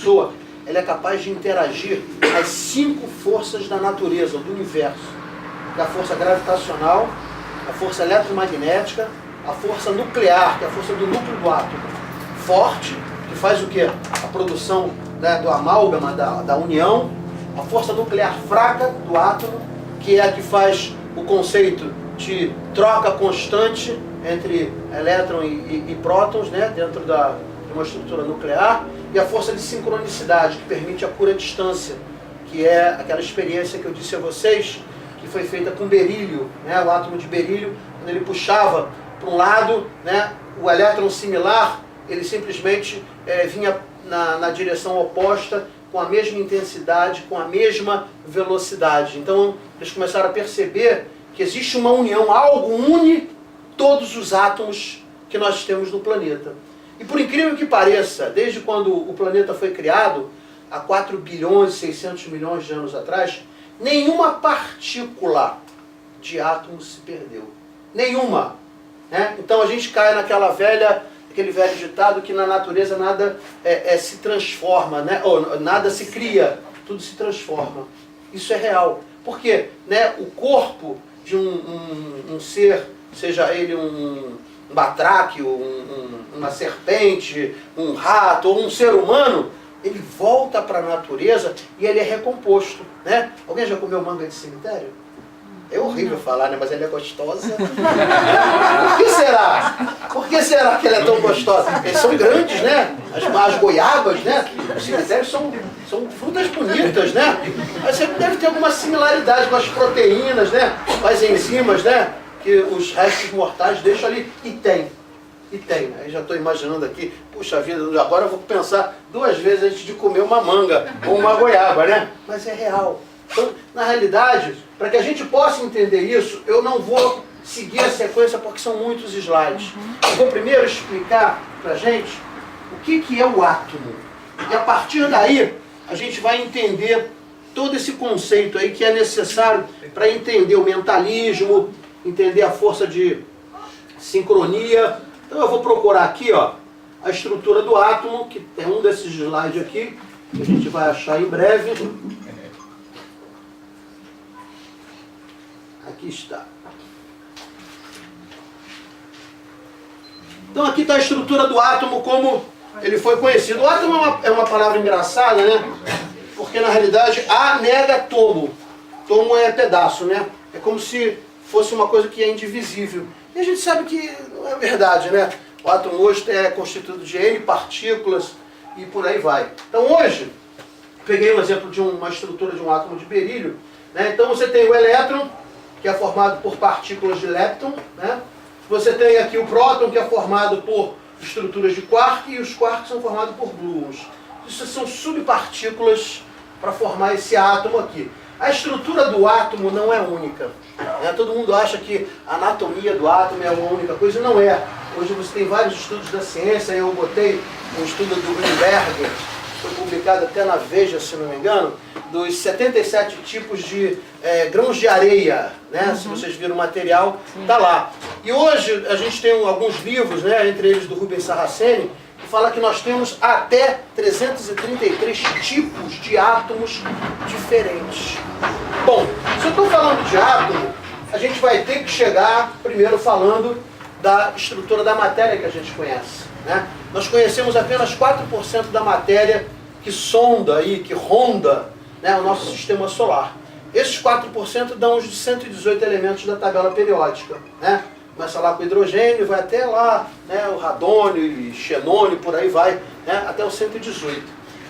pessoa, ela é capaz de interagir as 5 forças da natureza, do universo. Que é a força gravitacional, a força eletromagnética, a força nuclear, que é a força do núcleo do átomo. Forte, que faz o quê? A produção, né, do amálgama, da união. A força nuclear fraca do átomo, que é a que faz o conceito de troca constante entre elétron e prótons, né, dentro de uma estrutura nuclear. E a força de sincronicidade, que permite a cura à distância, que é aquela experiência que eu disse a vocês, que foi feita com berílio, né, o átomo de berílio, quando ele puxava para um lado, né, o elétron similar, ele simplesmente vinha na direção oposta, com a mesma intensidade, com a mesma velocidade. Então, eles começaram a perceber que existe uma união, algo une todos os átomos que nós temos no planeta. E por incrível que pareça, desde quando o planeta foi criado, há 4 bilhões e 600 milhões de anos atrás, nenhuma partícula de átomo se perdeu. Nenhuma. Né? Então a gente cai aquele velho ditado que na natureza nada se transforma, né? Ou nada se cria, tudo se transforma. Isso é real. Porque, né, o corpo de um ser, seja ele um batraque, uma serpente, um rato ou um ser humano, ele volta para a natureza e ele é recomposto. Né? Alguém já comeu manga de cemitério? É horrível falar, né? Mas ela é gostosa. Por que será? Por que será que ela é tão gostosa? Eles são grandes, né? As goiabas, né? Os cemitérios são frutas bonitas, né? Mas você deve ter alguma similaridade com as proteínas, né? Com as enzimas, né? Que os restos mortais deixam ali. E tem. Aí já estou imaginando aqui, puxa vida, agora eu vou pensar 2 vezes antes de comer uma manga ou uma goiaba, né? Mas é real. Então, na realidade, para que a gente possa entender isso, eu não vou seguir a sequência porque são muitos slides. Eu vou primeiro explicar para a gente o que é o átomo. E a partir daí, a gente vai entender todo esse conceito aí que é necessário para entender o mentalismo, entender a força de sincronia. Então eu vou procurar aqui, ó, a estrutura do átomo, que tem um desses slides aqui, que a gente vai achar em breve. Aqui está. Então aqui está a estrutura do átomo como ele foi conhecido. O átomo é uma palavra engraçada, né? Porque na realidade A nega tomo. Tomo é pedaço, né? É como se fosse uma coisa que é indivisível. E a gente sabe que não é verdade, né? O átomo hoje é constituído de N partículas e por aí vai. Então hoje, peguei um exemplo de uma estrutura de um átomo de berílio. Né? Então você tem o elétron, que é formado por partículas de lepton. Né? Você tem aqui o próton, que é formado por estruturas de quark, e os quarks são formados por gluons. Isso são subpartículas para formar esse átomo aqui. A estrutura do átomo não é única. Né? Todo mundo acha que a anatomia do átomo é a única coisa, não é. Hoje você tem vários estudos da ciência, eu botei um estudo do Greenberg, foi publicado até na Veja, se não me engano, dos 77 tipos de grãos de areia, né? Se vocês viram o material, está lá. E hoje a gente tem alguns livros, né? Entre eles do Rubens Saraceni, que fala que nós temos até 333 tipos de átomos diferentes. Bom, se eu estou falando de átomo, a gente vai ter que chegar primeiro falando da estrutura da matéria que a gente conhece. Né? Nós conhecemos apenas 4% da matéria que sonda aí, que ronda, né, o nosso sistema solar. Esses 4% dão os 118 elementos da tabela periódica. Né? Começa lá com hidrogênio, vai até lá, né, o radônio e xenônio, por aí vai, né, até o 118.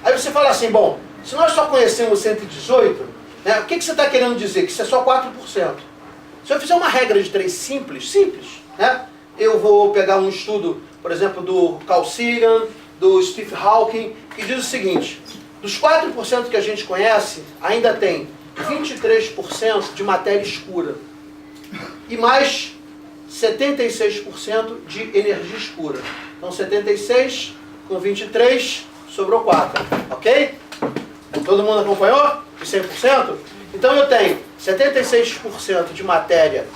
Aí você fala assim, bom, se nós só conhecemos 118, né, o que você está querendo dizer? Que isso é só 4%. Se eu fizer uma regra de 3 simples, né, eu vou pegar um estudo, por exemplo, do Carl Sagan, do Steve Hawking, que diz o seguinte: dos 4% que a gente conhece, ainda tem 23% de matéria escura e mais 76% de energia escura. Então 76 com 23 sobrou 4, ok? Todo mundo acompanhou? De 100%? Então eu tenho 76% de matéria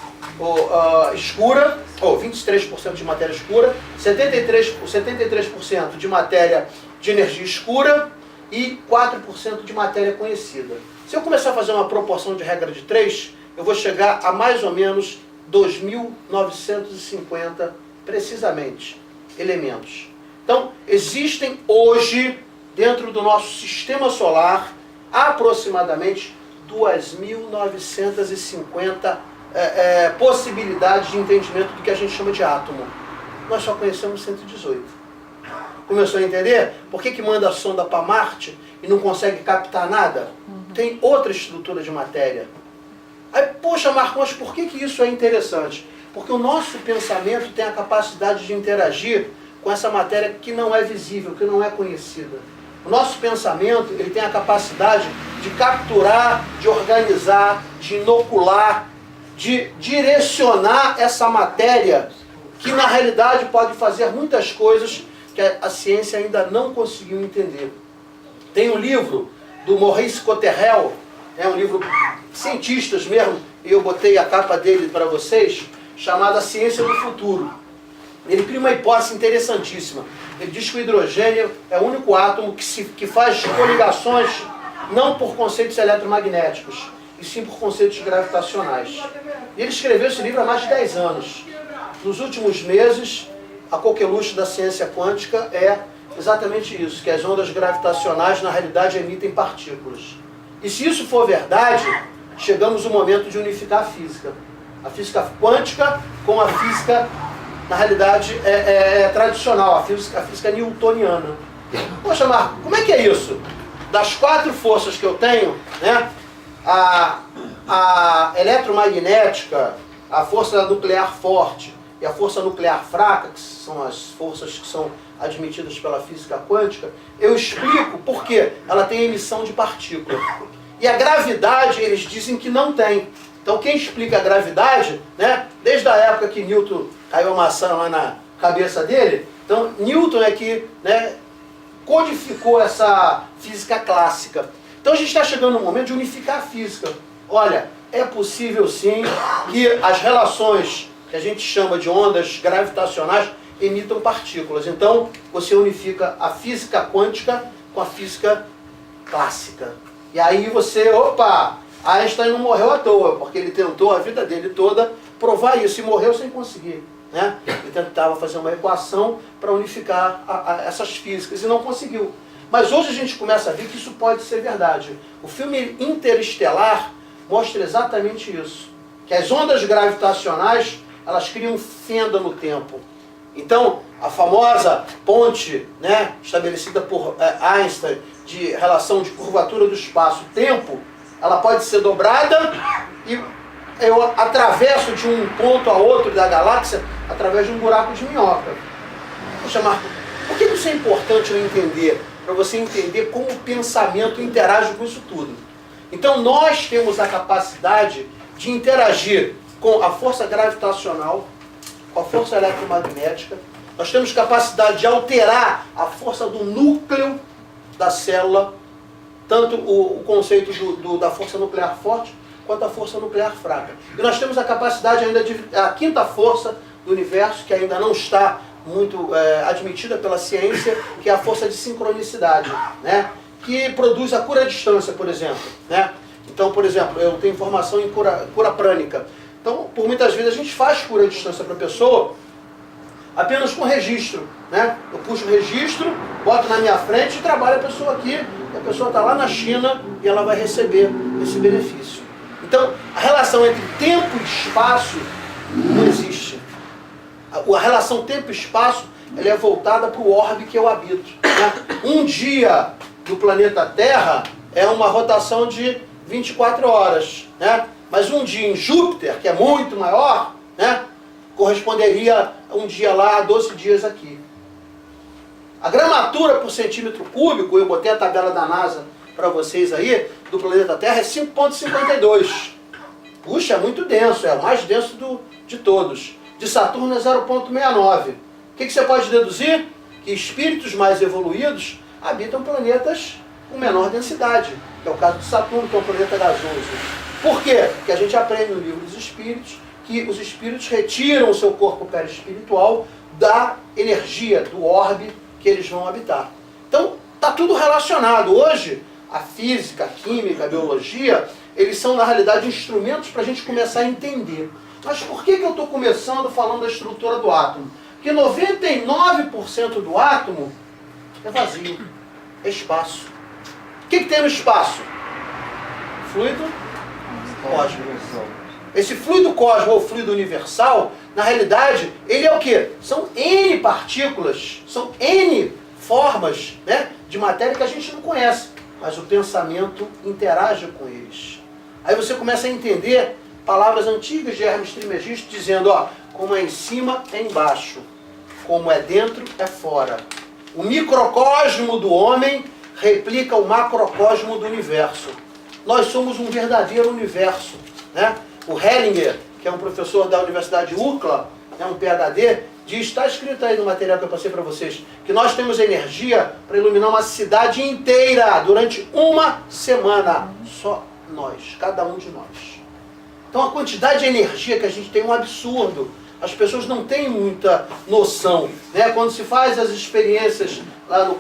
escura, ou 23% de matéria escura, 73% de matéria de energia escura e 4% de matéria conhecida. Se eu começar a fazer uma proporção de regra de 3, eu vou chegar a mais ou menos 2.950, precisamente, elementos. Então, existem hoje, dentro do nosso sistema solar, aproximadamente 2.950 possibilidades de entendimento do que a gente chama de átomo. Nós só conhecemos 118. Começou a entender? Por que manda a sonda para Marte e não consegue captar nada? Tem outra estrutura de matéria. Aí, poxa, Marco, mas por que isso é interessante? Porque o nosso pensamento tem a capacidade de interagir com essa matéria que não é visível, que não é conhecida. O nosso pensamento, ele tem a capacidade de capturar, de organizar, de inocular, de direcionar essa matéria que na realidade pode fazer muitas coisas que a ciência ainda não conseguiu entender. Tem um livro do Maurice Cotterell, é um livro cientistas mesmo, e eu botei a capa dele para vocês, chamado A Ciência do Futuro. Ele cria uma hipótese interessantíssima. Ele diz que o hidrogênio é o único átomo que faz coligações não por conceitos eletromagnéticos, e sim por conceitos gravitacionais. E ele escreveu esse livro há mais de 10 anos. Nos últimos meses, a coqueluche da ciência quântica é exatamente isso, que as ondas gravitacionais na realidade emitem partículas. E se isso for verdade, chegamos no momento de unificar a física. A física quântica com a física, na realidade, tradicional, a física newtoniana. Poxa, Marco, como é que é isso? Das 4 forças que eu tenho, né, a eletromagnética, a força nuclear forte e a força nuclear fraca, que são as forças que são admitidas pela física quântica, eu explico por que ela tem emissão de partícula. E a gravidade, eles dizem que não tem. Então quem explica a gravidade, né, desde a época que Newton caiu a maçã lá na cabeça dele, então Newton é que, né, codificou essa física clássica. Então a gente está chegando no momento de unificar a física. Olha, é possível sim que as relações que a gente chama de ondas gravitacionais emitam partículas. Então você unifica a física quântica com a física clássica. E aí você, opa, Einstein não morreu à toa, porque ele tentou a vida dele toda provar isso e morreu sem conseguir. Né? Ele tentava fazer uma equação para unificar essas físicas e não conseguiu. Mas hoje a gente começa a ver que isso pode ser verdade. O filme Interestelar mostra exatamente isso. Que as ondas gravitacionais, elas criam fenda no tempo. Então, a famosa ponte, né, estabelecida por Einstein de relação de curvatura do espaço-tempo, ela pode ser dobrada e eu atravesso de um ponto a outro da galáxia através de um buraco de minhoca. Poxa, Marco, por que isso é importante eu entender? Para você entender como o pensamento interage com isso tudo. Então nós temos a capacidade de interagir com a força gravitacional, com a força eletromagnética. Nós temos capacidade de alterar a força do núcleo da célula, tanto o conceito da força nuclear forte, quanto a força nuclear fraca. E nós temos a capacidade ainda de... a quinta força do universo, que ainda não está muito admitida pela ciência, que é a força de sincronicidade, né? Que produz a cura à distância, por exemplo. Né? Então, por exemplo, eu tenho formação em cura prânica. Então, por muitas vezes a gente faz cura à distância para a pessoa apenas com registro. Né? Eu puxo o registro, boto na minha frente e trabalho a pessoa aqui. E a pessoa está lá na China e ela vai receber esse benefício. Então, a relação entre tempo e espaço não existe. A relação tempo e espaço ela é voltada para o orbe que eu habito. Né? Um dia do planeta Terra é uma rotação de 24 horas. Né? Mas um dia em Júpiter, que é muito maior, né, corresponderia a um dia lá a 12 dias aqui. A gramatura por centímetro cúbico, eu botei a tabela da NASA para vocês aí, do planeta Terra, é 5,52. Puxa, é muito denso, é o mais denso de todos. De Saturno é 0,69. O que você pode deduzir? Que espíritos mais evoluídos habitam planetas com menor densidade, que é o caso de Saturno, que é um planeta gasoso. Por quê? Porque a gente aprende no livro dos espíritos que os espíritos retiram o seu corpo perispiritual da energia, do orbe que eles vão habitar. Então, está tudo relacionado. Hoje, a física, a química, a biologia, eles são, na realidade, instrumentos para a gente começar a entender. Mas por que eu estou começando falando da estrutura do átomo? Porque 99% do átomo é vazio, é espaço. O que tem no espaço? Fluido cósmico. Esse fluido cósmico ou fluido universal, na realidade, ele é o quê? São N partículas, são N formas, né, de matéria que a gente não conhece, mas o pensamento interage com eles. Aí você começa a entender palavras antigas de Hermes Trismegisto dizendo, ó, como é em cima é embaixo, como é dentro é fora. O microcosmo do homem replica o macrocosmo do universo. Nós somos um verdadeiro universo, né? O Hellinger, que é um professor da Universidade UCLA, né, um PhD, diz, está escrito aí no material que eu passei para vocês, que nós temos energia para iluminar uma cidade inteira durante uma semana. Só nós, cada um de nós. Então a quantidade de energia que a gente tem é um absurdo. As pessoas não têm muita noção, né? Quando se faz as experiências lá no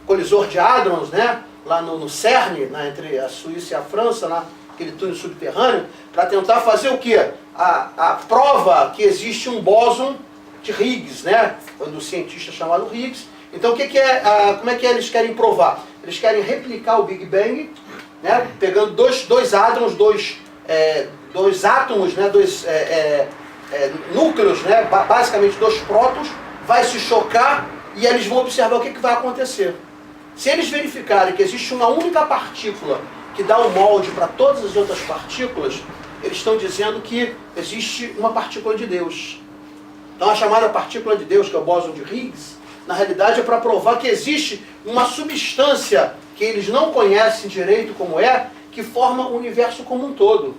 colisor de Hadrons, né? Lá no CERN, né? Entre a Suíça e a França, lá, aquele túnel subterrâneo, para tentar fazer o quê? A prova que existe um bóson de Higgs, né? Do cientista chamado Higgs. Então como é que eles querem provar? Eles querem replicar o Big Bang, né? Pegando dois hadrons, dois átomos, né? Núcleos, né? Basicamente dois prótons, vai se chocar e eles vão observar o que vai acontecer. Se eles verificarem que existe uma única partícula que dá o molde para todas as outras partículas, eles estão dizendo que existe uma partícula de Deus. Então a chamada partícula de Deus, que é o bóson de Higgs, na realidade é para provar que existe uma substância que eles não conhecem direito como é, que forma o universo como um todo.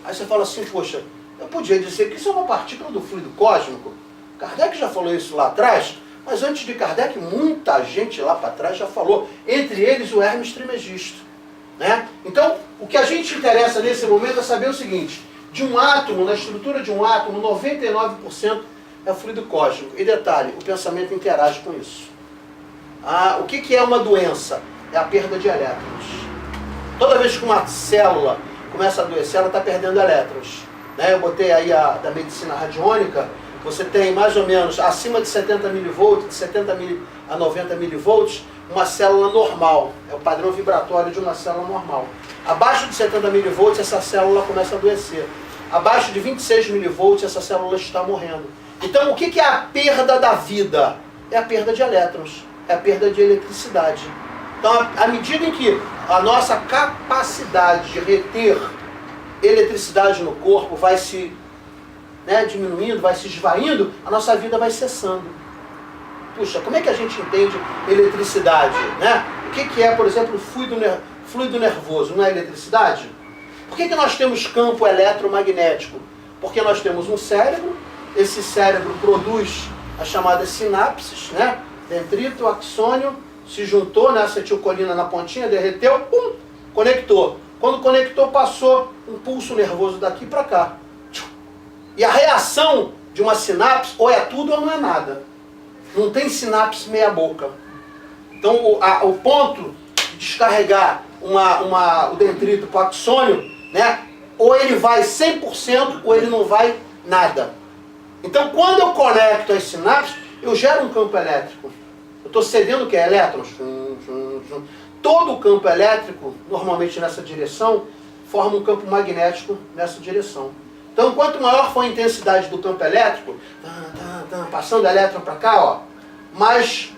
Aí você fala assim, poxa, eu podia dizer que isso é uma partícula do fluido cósmico. Kardec já falou isso lá atrás, mas antes de Kardec, muita gente lá para trás já falou, entre eles o Hermes Trismegisto. Né? Então, o que a gente interessa nesse momento é saber o seguinte, de um átomo, na estrutura de um átomo, 99% é fluido cósmico. E detalhe, o pensamento interage com isso. O que é uma doença? É a perda de elétrons. Toda vez que uma célula começa a adoecer, ela está perdendo elétrons. Né? Eu botei aí da medicina radiônica, você tem mais ou menos acima de 70 milivolts, de 70 a 90 milivolts, uma célula normal. É o padrão vibratório de uma célula normal. Abaixo de 70 milivolts, essa célula começa a adoecer. Abaixo de 26 milivolts, essa célula está morrendo. Então, o que é a perda da vida? É a perda de elétrons, é a perda de eletricidade. Então, à medida em que a nossa capacidade de reter eletricidade no corpo vai se diminuindo, vai se esvaindo, a nossa vida vai cessando. Puxa, como é que a gente entende eletricidade? Né? O que é, por exemplo, fluido nervoso? Não é eletricidade? Por que nós temos campo eletromagnético? Porque nós temos um cérebro, esse cérebro produz as chamadas sinapses, né? Dendrito, axônio, se juntou, né? Acetilcolina na pontinha, derreteu, pum, conectou. Quando conectou, passou um pulso nervoso daqui para cá. E a reação de uma sinapse, ou é tudo ou não é nada. Não tem sinapse meia boca. Então o ponto de descarregar o dendrito para o axônio, né, ou ele vai 100% ou ele não vai nada. Então quando eu conecto as sinapses, eu gero um campo elétrico. Eu estou cedendo o que é elétrons. Todo o campo elétrico, normalmente nessa direção, forma um campo magnético nessa direção. Então, quanto maior for a intensidade do campo elétrico, passando elétron para cá, ó, mais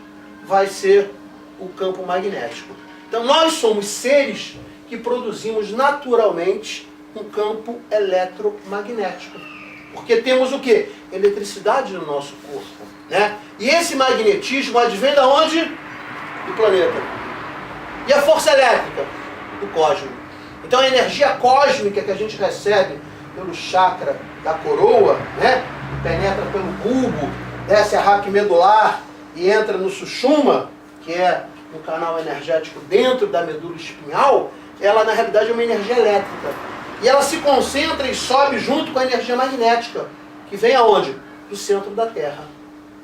vai ser o campo magnético. Então, nós somos seres que produzimos naturalmente um campo eletromagnético. Porque temos o quê? Eletricidade no nosso corpo. Né? E esse magnetismo advém de onde? Do planeta. E a força elétrica? Do cosmos. Então, a energia cósmica que a gente recebe pelo chakra da coroa, né? Penetra pelo bulbo, desce a raque medular e entra no sushumna, que é um canal energético dentro da medula espinhal, ela na realidade é uma energia elétrica. E ela se concentra e sobe junto com a energia magnética, que vem aonde? Do centro da Terra.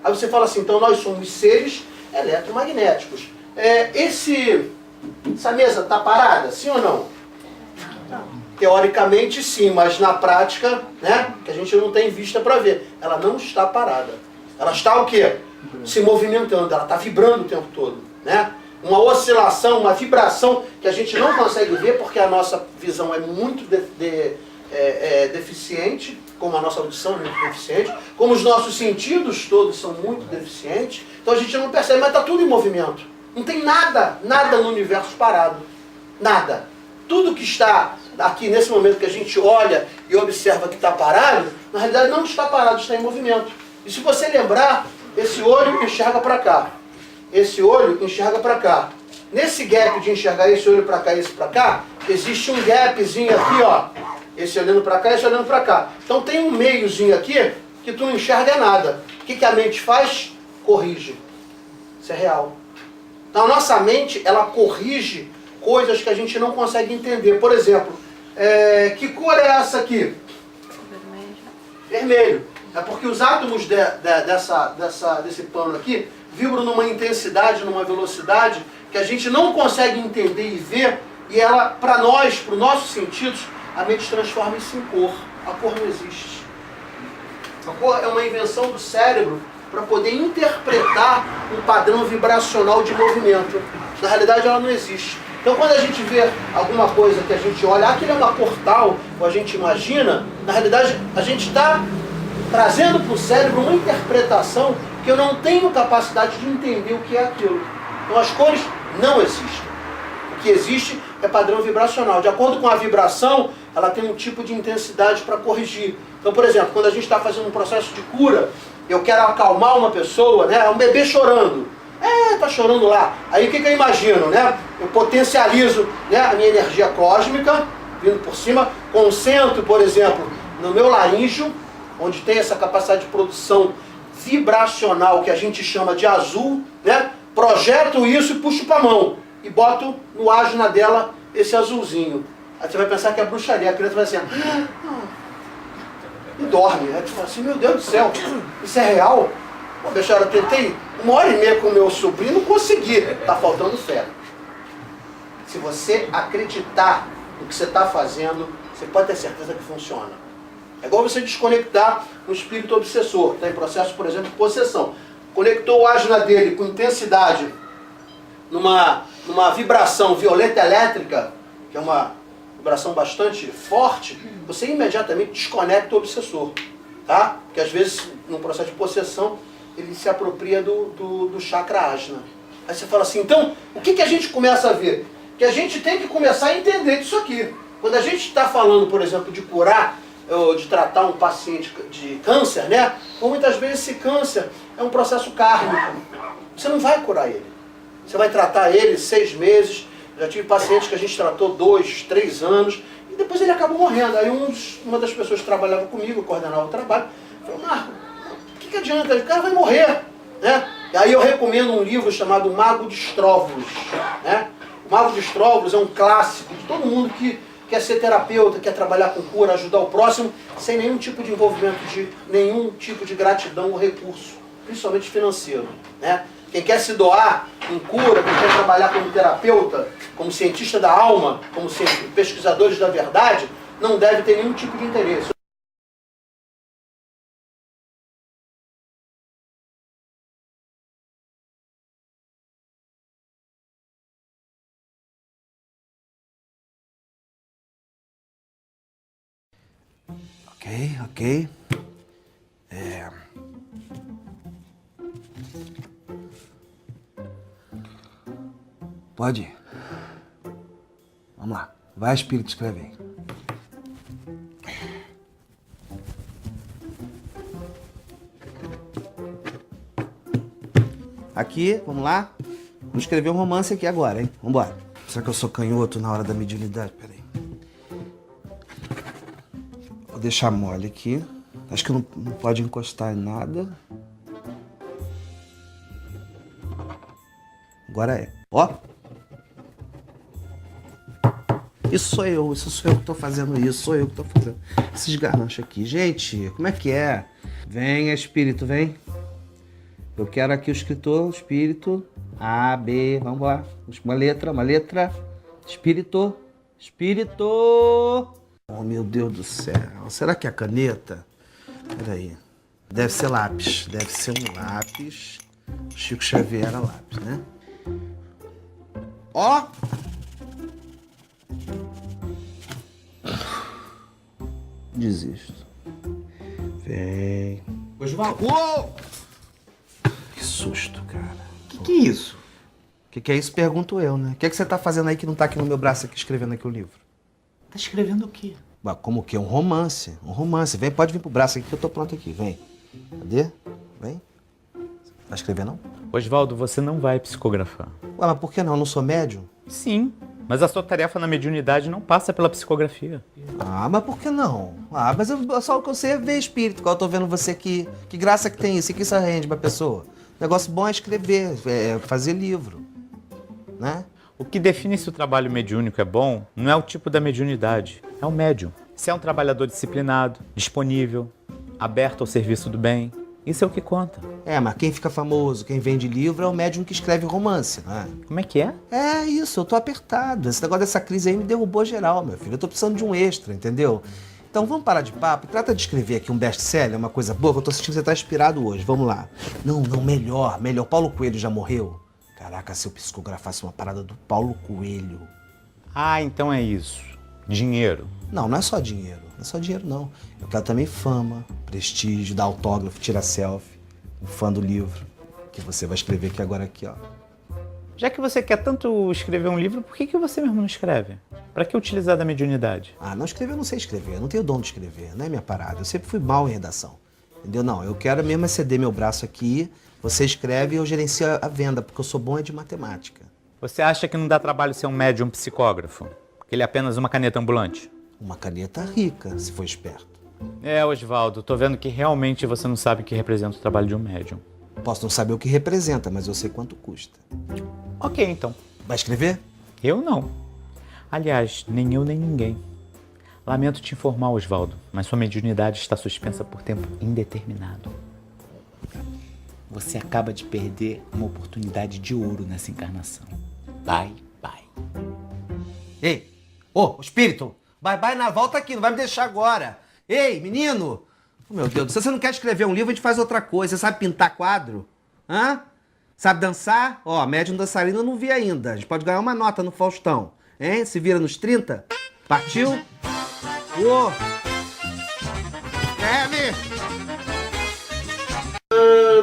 Aí você fala assim, então nós somos seres eletromagnéticos. essa mesa está parada, sim ou não? Teoricamente sim, mas na prática, né, que a gente não tem vista para ver, ela não está parada. Ela está o quê? Se movimentando, ela está vibrando o tempo todo, né? Uma oscilação, uma vibração que a gente não consegue ver porque a nossa visão é muito deficiente, como a nossa audição é muito deficiente, como os nossos sentidos todos são muito deficientes, então a gente não percebe, mas está tudo em movimento. Não tem nada no universo parado. Nada. Tudo que está aqui nesse momento que a gente olha e observa que está parado, na realidade não está parado, está em movimento. E se você lembrar, esse olho enxerga para cá. Esse olho enxerga para cá. Nesse gap de enxergar esse olho para cá e esse para cá, existe um gapzinho aqui, ó. Esse olhando para cá e esse olhando para cá. Então tem um meiozinho aqui que tu não enxerga nada. O que a mente faz? Corrige. Isso é real. Então a nossa mente, ela corrige coisas que a gente não consegue entender. Por exemplo, que cor é essa aqui? Vermelho. É porque os átomos desse pano aqui vibram numa intensidade, numa velocidade que a gente não consegue entender e ver, e ela, para nós, para os nossos sentidos, a mente transforma isso em cor. A cor não existe. A cor é uma invenção do cérebro para poder interpretar um padrão vibracional de movimento. Na realidade, ela não existe. Então, quando a gente vê alguma coisa que a gente olha, aquilo é uma cor tal, ou a gente imagina, na realidade, a gente está trazendo para o cérebro uma interpretação que eu não tenho capacidade de entender o que é aquilo. Então, as cores não existem. O que existe é padrão vibracional. De acordo com a vibração, ela tem um tipo de intensidade para corrigir. Então, por exemplo, quando a gente está fazendo um processo de cura, eu quero acalmar uma pessoa, né? Um bebê chorando. Tá chorando lá. Aí o que eu imagino, né? Eu potencializo, né, a minha energia cósmica, vindo por cima, concentro, por exemplo, no meu laríngeo, onde tem essa capacidade de produção vibracional que a gente chama de azul, né? Projeto isso e puxo para a mão. E boto no ágina dela esse azulzinho. Aí você vai pensar que é bruxaria. A criança vai assim, e dorme. Aí você fala assim, meu Deus do céu, isso é real? Pô, Bechara, eu tentei 1h30 com o meu sobrinho, não consegui. Tá faltando fé. Se você acreditar no que você está fazendo, você pode ter certeza que funciona. É igual você desconectar um espírito obsessor, que está em processo, por exemplo, de possessão. Conectou o ágina dele com intensidade numa vibração violeta elétrica, que é uma vibração bastante forte, você imediatamente desconecta o obsessor. Tá? Porque às vezes, num processo de possessão, ele se apropria do chakra ágina. Aí você fala assim, então, o que a gente começa a ver? Que a gente tem que começar a entender disso aqui. Quando a gente está falando, por exemplo, de curar, ou de tratar um paciente de câncer, né? Ou muitas vezes esse câncer é um processo kármico. Você não vai curar ele. Você vai tratar ele 6 meses. Já tive pacientes que a gente tratou 2, 3 anos, e depois ele acabou morrendo. Aí uma das pessoas que trabalhava comigo, coordenava o trabalho, falou, Marco, o que adianta? O cara vai morrer. Né? E aí eu recomendo um livro chamado Mago de Stróvulos. Né? O Mago de Stróvulos é um clássico de todo mundo que quer ser terapeuta, quer trabalhar com cura, ajudar o próximo, sem nenhum tipo de envolvimento, nenhum tipo de gratidão ou recurso, principalmente financeiro. Né? Quem quer se doar em cura, quem quer trabalhar como terapeuta, como cientista da alma, como pesquisadores da verdade, não deve ter nenhum tipo de interesse. Ok. Pode ir. Vamos lá. Vai, espírito, escreve aí. Aqui, vamos lá. Vamos escrever um romance aqui agora, hein? Vambora. Será que eu sou canhoto na hora da mediunidade? Peraí. Vou deixar mole aqui. Acho que não pode encostar em nada. Agora é. Ó. Isso sou eu que tô fazendo isso. Sou eu que tô fazendo esses garranchos aqui. Gente, como é que é? Venha, espírito, vem. Eu quero aqui o escritor, o espírito. A, B, vamos lá. Uma letra. Espírito. Oh, meu Deus do céu. Será que é a caneta? Peraí. Deve ser lápis. Deve ser um lápis. Chico Xavier era lápis, né? Ó! Desisto. Vem. Osvaldo, Uou! Que susto, cara. que é isso? O que é isso? Pergunto eu, né? O que você tá fazendo aí que não tá aqui no meu braço aqui escrevendo aqui o livro? Tá escrevendo o quê? Ué, como que? Um romance. Um romance. Vem, pode vir pro braço aqui que eu tô pronto aqui. Vem. Cadê? Vem. Vai escrever, não? Osvaldo, você não vai psicografar. Ué, mas por que não? Eu não sou médium? Sim, mas a sua tarefa na mediunidade não passa pela psicografia. Ah, mas por que não? Ah, mas só o que eu sei é ver espírito, igual eu tô vendo você aqui. Que graça que tem isso? O que isso rende pra pessoa? Negócio bom é escrever, é fazer livro, né? O que define se o trabalho mediúnico é bom não é o tipo da mediunidade, é o médium. Se é um trabalhador disciplinado, disponível, aberto ao serviço do bem, isso é o que conta. É, mas quem fica famoso, quem vende livro é o médium que escreve romance, né? Como é que é? É isso, eu tô apertado. Esse negócio dessa crise aí me derrubou geral, meu filho. Eu tô precisando de um extra, entendeu? Então vamos parar de papo e trata de escrever aqui um best-seller, uma coisa boa, que eu tô sentindo que você tá inspirado hoje. Vamos lá. Não, melhor. Paulo Coelho já morreu? Caraca, se eu psicografasse uma parada do Paulo Coelho. Ah, então é isso. Dinheiro. Não é só dinheiro. Não é só dinheiro, não. Eu quero também fama, prestígio, dar autógrafo, tirar selfie. Um fã do livro que você vai escrever aqui agora, aqui, ó. Já que você quer tanto escrever um livro, por que você mesmo não escreve? Para que utilizar da mediunidade? Ah, não escrever, eu não sei escrever. Eu não tenho dom de escrever, não é minha parada. Eu sempre fui mal em redação. Entendeu? Não, eu quero mesmo é ceder meu braço aqui, você escreve e eu gerencio a venda, porque eu sou bom de matemática. Você acha que não dá trabalho ser um médium psicógrafo? Que ele é apenas uma caneta ambulante? Uma caneta rica, se for esperto. É, Osvaldo, tô vendo que realmente você não sabe o que representa o trabalho de um médium. Posso não saber o que representa, mas eu sei quanto custa. Ok, então. Vai escrever? Eu não. Aliás, nem eu nem ninguém. Lamento te informar, Osvaldo, mas sua mediunidade está suspensa por tempo indeterminado. Você acaba de perder uma oportunidade de ouro nessa encarnação. Bye. Ei, ô, espírito, bye na volta aqui, não vai me deixar agora. Ei, menino! Oh, meu Deus, se você não quer escrever um livro, a gente faz outra coisa. Você sabe pintar quadro? Hã? Sabe dançar? Ó, médium dançarina eu não vi ainda. A gente pode ganhar uma nota no Faustão. Hein? Se vira nos 30? Partiu? Ô!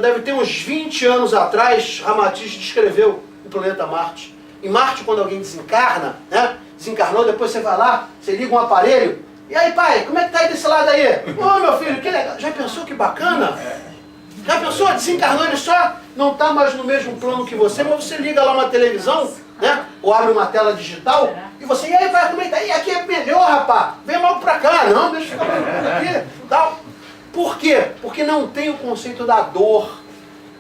Deve ter uns 20 anos atrás, Ramatiz descreveu o planeta Marte. Em Marte, quando alguém desencarna, né? Desencarnou, depois você vai lá, você liga um aparelho. E aí, pai, como é que tá aí desse lado aí? Ô, meu filho, que legal. Já pensou que bacana? Já pensou? Desencarnou, ele só não tá mais no mesmo plano que você, mas você liga lá uma televisão, né? Ou abre uma tela digital, e você, e aí, pai, como é que tá? E aqui é melhor, rapaz. Vem logo pra cá. Não, deixa eu ficar aqui. Tal. Por quê? Porque não tem o conceito da dor.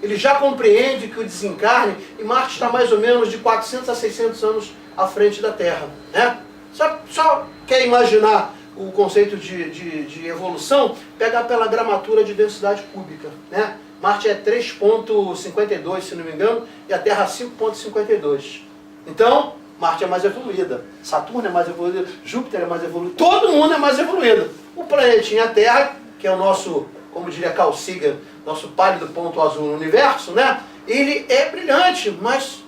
Ele já compreende que o desencarne, e Marte está mais ou menos de 400 a 600 anos à frente da Terra, né? Só quer imaginar o conceito de evolução, pegar pela gramatura de densidade cúbica, né? Marte é 3,52, se não me engano, e a Terra 5,52. Então, Marte é mais evoluída, Saturno é mais evoluído, Júpiter é mais evoluído, todo mundo é mais evoluído. O planetinha Terra, que é o nosso, como diria Carl Sagan, nosso pálido ponto azul no universo, né? Ele é brilhante, mas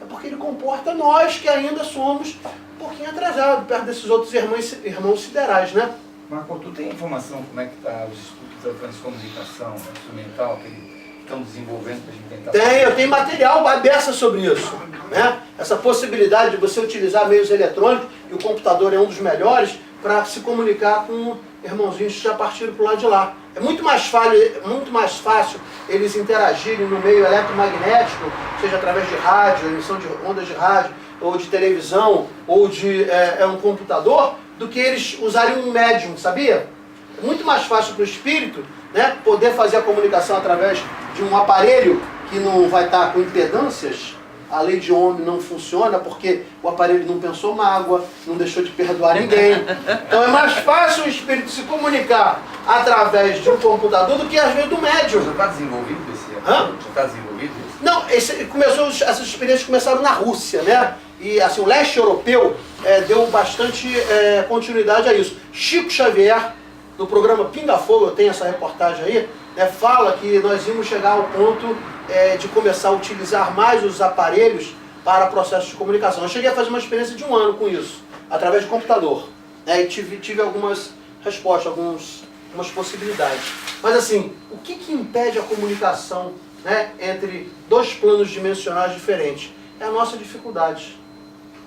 é porque ele comporta nós que ainda somos um pouquinho atrasados, perto desses outros irmãos siderais, né? Marco, tu tem informação como é que tá os estudos da transcomunicação instrumental que estão desenvolvendo para a gente tentar... Eu tenho material beça sobre isso, né? Essa possibilidade de você utilizar meios eletrônicos, e o computador é um dos melhores, para se comunicar com irmãozinhos que já partiram para o lado de lá. É muito mais fácil eles interagirem no meio eletromagnético, seja através de rádio, emissão de ondas de rádio, ou de televisão, ou de um computador, do que eles usarem um médium, sabia? É muito mais fácil para o espírito, né, poder fazer a comunicação através de um aparelho que não vai estar com impedâncias, a lei de Ohm não funciona porque o aparelho não pensou mágoa, não deixou de perdoar ninguém. Então é mais fácil o espírito se comunicar através de um computador do que às vezes do médium. Já está desenvolvido esse? Hã? Já está desenvolvido esse? Não, essas experiências começaram na Rússia, né? E assim, o leste europeu deu bastante continuidade a isso. Chico Xavier, no programa Pinga Fogo, eu tenho essa reportagem aí, fala que nós íamos chegar ao ponto de começar a utilizar mais os aparelhos para processos de comunicação. Eu cheguei a fazer uma experiência de 1 ano com isso, através de computador. E tive algumas respostas, algumas possibilidades. Mas assim, o que impede a comunicação, né, entre 2 planos dimensionais diferentes? É a nossa dificuldade.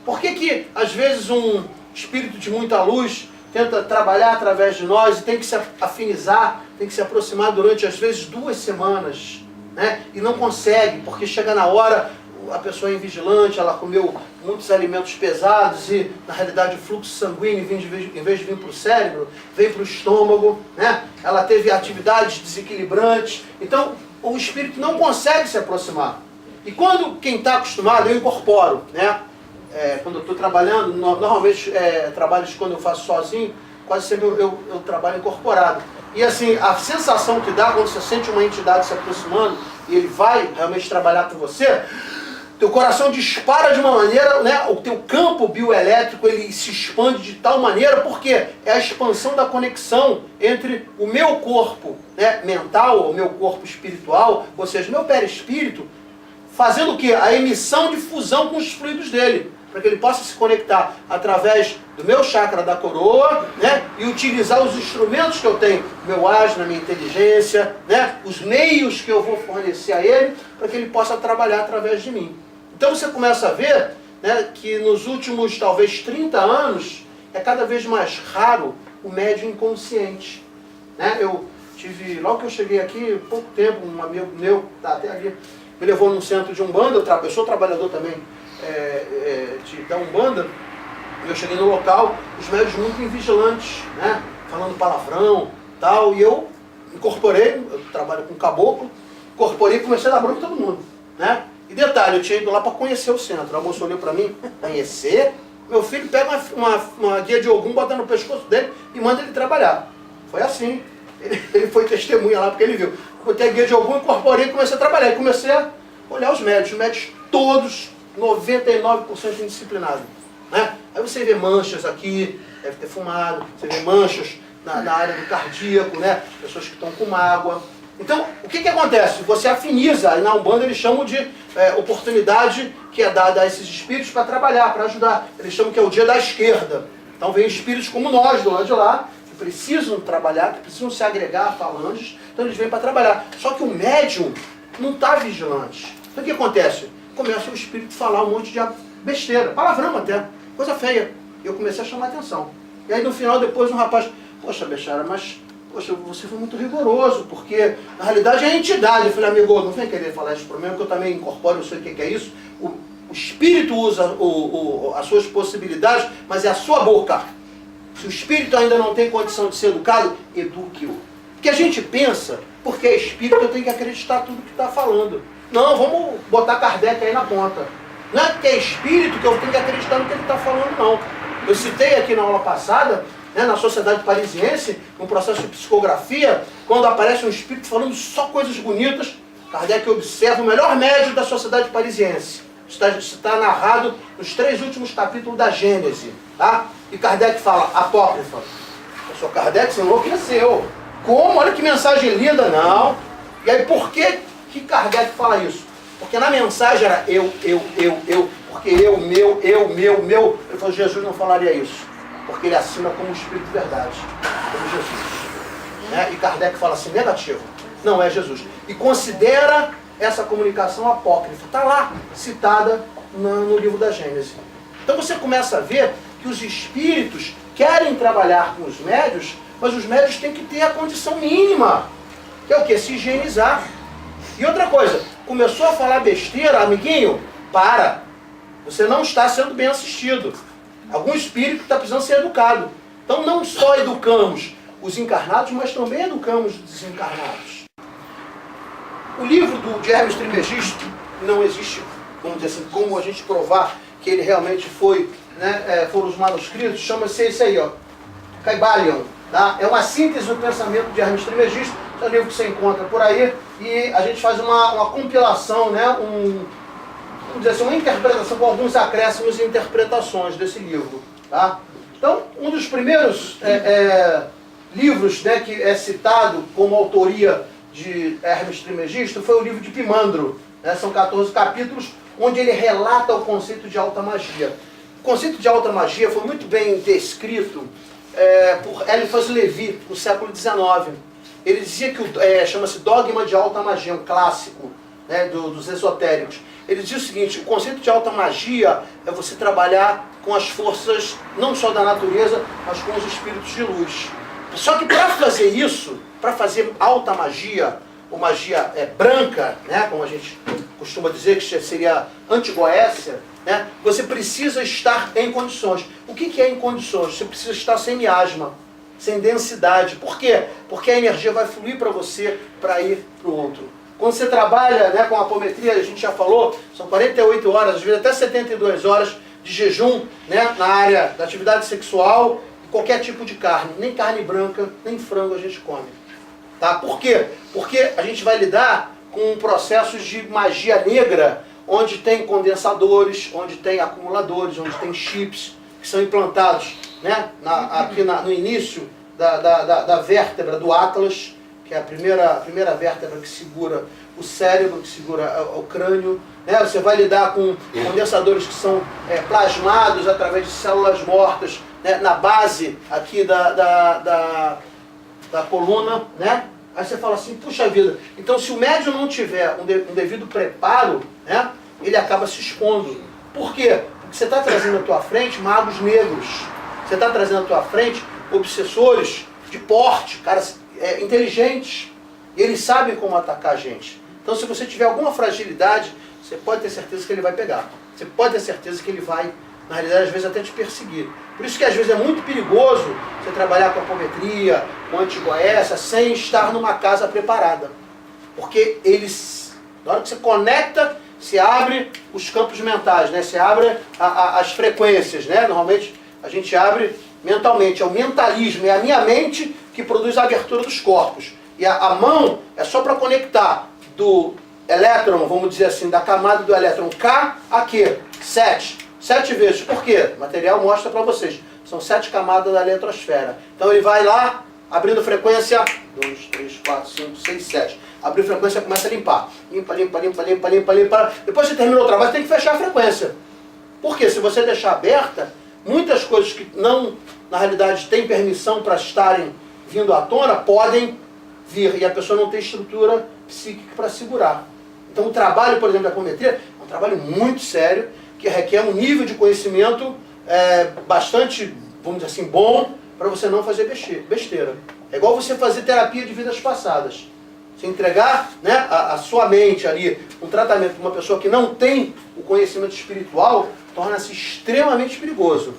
Por que às vezes um espírito de muita luz tenta trabalhar através de nós e tem que se afinizar, tem que se aproximar durante às vezes 2 semanas, né? E não consegue, porque chega na hora, a pessoa é invigilante, ela comeu muitos alimentos pesados e na realidade o fluxo sanguíneo, em vez de vir para o cérebro, vem para o estômago, né? Ela teve atividades desequilibrantes, então o espírito não consegue se aproximar. E quando quem está acostumado, eu incorporo, né? Quando eu estou trabalhando, normalmente trabalhos quando eu faço sozinho, quase sempre eu trabalho incorporado. E assim, a sensação que dá quando você sente uma entidade se aproximando e ele vai realmente trabalhar com você, teu coração dispara de uma maneira, né? O teu campo bioelétrico ele se expande de tal maneira, porque é a expansão da conexão entre o meu corpo, né, mental, o meu corpo espiritual, ou seja, o meu perispírito, fazendo o quê? A emissão de fusão com os fluidos dele, para que ele possa se conectar através do meu chakra da coroa, né, e utilizar os instrumentos que eu tenho, meu asna, minha inteligência, né, os meios que eu vou fornecer a ele, para que ele possa trabalhar através de mim. Então você começa a ver, né, que nos últimos talvez 30 anos é cada vez mais raro o médium inconsciente. Né? Eu tive, logo que eu cheguei aqui, pouco tempo, um amigo meu, tá até ali, me levou num centro de Umbanda, eu sou trabalhador também da Umbanda, eu cheguei no local, os médios muito invigilantes, né, falando palavrão, tal, e eu incorporei, eu trabalho com caboclo, incorporei e comecei a dar bronca em todo mundo, né? E detalhe, eu tinha ido lá para conhecer o centro, a moça olhou para mim, conhecer? Meu filho pega uma guia de Ogum, bota no pescoço dele e manda ele trabalhar. Foi assim, ele foi testemunha lá porque ele viu. Botei a guia de Ogum, incorporei e comecei a trabalhar. E comecei a olhar os médios todos, 99% indisciplinados. Né? Aí você vê manchas aqui, deve ter fumado, você vê manchas na área do cardíaco, né? Pessoas que estão com mágoa. Então, o que acontece? Você afiniza, e na Umbanda eles chamam de oportunidade que é dada a esses espíritos para trabalhar, para ajudar. Eles chamam que é o dia da esquerda. Então vem espíritos como nós, do lado de lá, que precisam trabalhar, que precisam se agregar a falanges, então eles vêm para trabalhar. Só que o médium não está vigilante. Então o que acontece? Começa o espírito a falar um monte de besteira, palavrão até, coisa feia. Eu comecei a chamar a atenção. E aí no final, depois um rapaz, poxa, Bechara, mas poxa, você foi muito rigoroso, porque na realidade é a entidade. Eu falei, amigo, não vem querer falar isso para mim, porque eu também incorporo, eu sei o que é isso. O espírito usa as suas possibilidades, mas é a sua boca. Se o espírito ainda não tem condição de ser educado, eduque-o. Porque a gente pensa, porque é espírito, eu tenho que acreditar tudo que está falando. Não, vamos botar Kardec aí na ponta. Não é porque é espírito que eu tenho que acreditar no que ele está falando, não. Eu citei aqui na aula passada, né, na Sociedade Parisiense, num processo de psicografia, quando aparece um espírito falando só coisas bonitas, Kardec observa o melhor médium da Sociedade Parisiense. Está narrado nos 3 últimos capítulos da Gênese. Tá? E Kardec fala, apócrifa. O senhor Kardec se enlouqueceu. Como? Olha que mensagem linda, não. E aí por que Kardec fala isso? Porque na mensagem era eu, porque eu, meu. Ele falou, Jesus não falaria isso. Porque ele assina como Espírito de Verdade, como Jesus. Né? E Kardec fala assim, negativo, não é Jesus. E considera essa comunicação apócrifa. Está lá, citada no livro da Gênese. Então você começa a ver que os espíritos querem trabalhar com os médios, mas os médios têm que ter a condição mínima, que é o quê? Se higienizar. E outra coisa, começou a falar besteira, amiguinho, para. Você não está sendo bem assistido. Algum espírito está precisando ser educado. Então não só educamos os encarnados, mas também educamos os desencarnados. O livro de Hermes Trismegisto, não existe vamos dizer assim, como a gente provar que ele realmente foi, né, foram os manuscritos, chama-se esse aí, ó, Kybalion. Tá? É uma síntese do pensamento de Hermes Trismegisto, é um livro que você encontra por aí, e a gente faz uma compilação, né, vamos dizer assim, uma interpretação com alguns acréscimos e interpretações desse livro. Tá? Então, um dos primeiros livros, né, que é citado como autoria de Hermes Trismegisto foi o livro de Pimandro. Né? São 14 capítulos, onde ele relata o conceito de alta magia. O conceito de alta magia foi muito bem descrito por Eliphas Levi, no século XIX. Ele dizia que chama-se dogma de alta magia, um clássico, né, dos esotéricos. Ele dizia o seguinte: o conceito de alta magia é você trabalhar com as forças, não só da natureza, mas com os espíritos de luz. Só que para fazer isso, para fazer alta magia, ou magia branca, né, como a gente costuma dizer, que seria antigoécia, né, você precisa estar em condições. O que é em condições? Você precisa estar sem miasma, sem densidade. Por quê? Porque a energia vai fluir para você para ir para o outro. Quando você trabalha, né, com apometria, a gente já falou, são 48 horas, às vezes até 72 horas de jejum, né, na área da atividade sexual, qualquer tipo de carne, nem carne branca, nem frango a gente come. Tá? Por quê? Porque a gente vai lidar com processos de magia negra, onde tem condensadores, onde tem acumuladores, onde tem chips que são implantados, né, aqui no início da vértebra do Atlas, que é a primeira vértebra que segura o cérebro, que segura o crânio. Né? Você vai lidar com condensadores que são plasmados através de células mortas, né, na base aqui da coluna, né? Aí você fala assim, puxa vida, então se o médium não tiver um devido preparo, né, ele acaba se expondo. Por quê? Porque você está trazendo à tua frente magos negros, você está trazendo à tua frente obsessores de porte, caras inteligentes, e eles sabem como atacar a gente. Então se você tiver alguma fragilidade, você pode ter certeza que ele vai pegar. Você pode ter certeza que ele vai, na realidade, às vezes até te perseguir. Por isso que às vezes é muito perigoso você trabalhar com apometria, com antigoécia, sem estar numa casa preparada. Porque eles, na hora que você conecta, se abre os campos mentais, né? Se abre as frequências, né? Normalmente a gente abre mentalmente, é o mentalismo, é a minha mente que produz a abertura dos corpos. E a mão é só para conectar do elétron, vamos dizer assim, da camada do elétron K a Q, 7 vezes. Por quê? O material mostra para vocês. São 7 camadas da eletrosfera. Então ele vai lá, abrindo frequência, 2, 3, 4, 5, 6, 7. Abriu frequência, começa a limpar. Limpa, limpa, limpa, limpa, limpa, limpa. Depois que você terminou o trabalho, tem que fechar a frequência. Por quê? Se você deixar aberta, muitas coisas que não, na realidade, têm permissão para estarem vindo à tona, podem vir. E a pessoa não tem estrutura psíquica para segurar. Então o trabalho, por exemplo, da apometria, é um trabalho muito sério, que requer um nível de conhecimento bastante, vamos dizer assim, bom, para você não fazer besteira. É igual você fazer terapia de vidas passadas. Você entregar, né, a sua mente ali, um tratamento para uma pessoa que não tem o conhecimento espiritual, torna-se extremamente perigoso.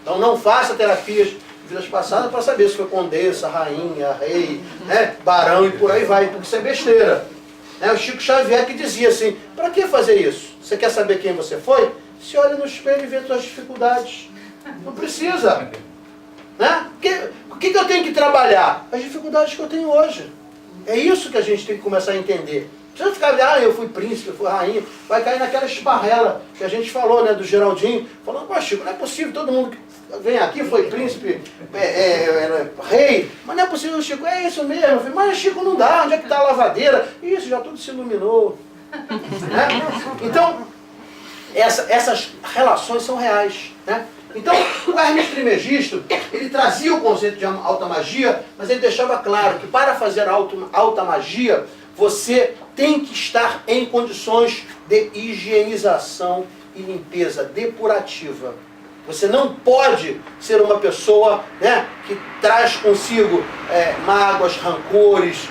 Então não faça terapias de vidas passadas para saber se foi condessa, rainha, rei, né, barão e por aí vai, porque isso é besteira. O Chico Xavier que dizia assim, para que fazer isso? Você quer saber quem você foi? Se olha no espelho e vê suas dificuldades. Não precisa. Né? O que eu tenho que trabalhar? As dificuldades que eu tenho hoje. É isso que a gente tem que começar a entender. Não precisa ficar, eu fui príncipe, eu fui rainha. Vai cair naquela esparrela que a gente falou, né, do Geraldinho. Falando, pô, Chico, não é possível, todo mundo que vem aqui foi príncipe, rei. Mas não é possível, Chico, é isso mesmo. Falei, mas Chico, não dá, onde é que está a lavadeira? Isso, já tudo se iluminou. Né? Então, essas relações são reais. Né? Então, o Hermes Trismegisto, ele trazia o conceito de alta magia, mas ele deixava claro que para fazer alta magia, você tem que estar em condições de higienização e limpeza depurativa. Você não pode ser uma pessoa, né, que traz consigo mágoas, rancores,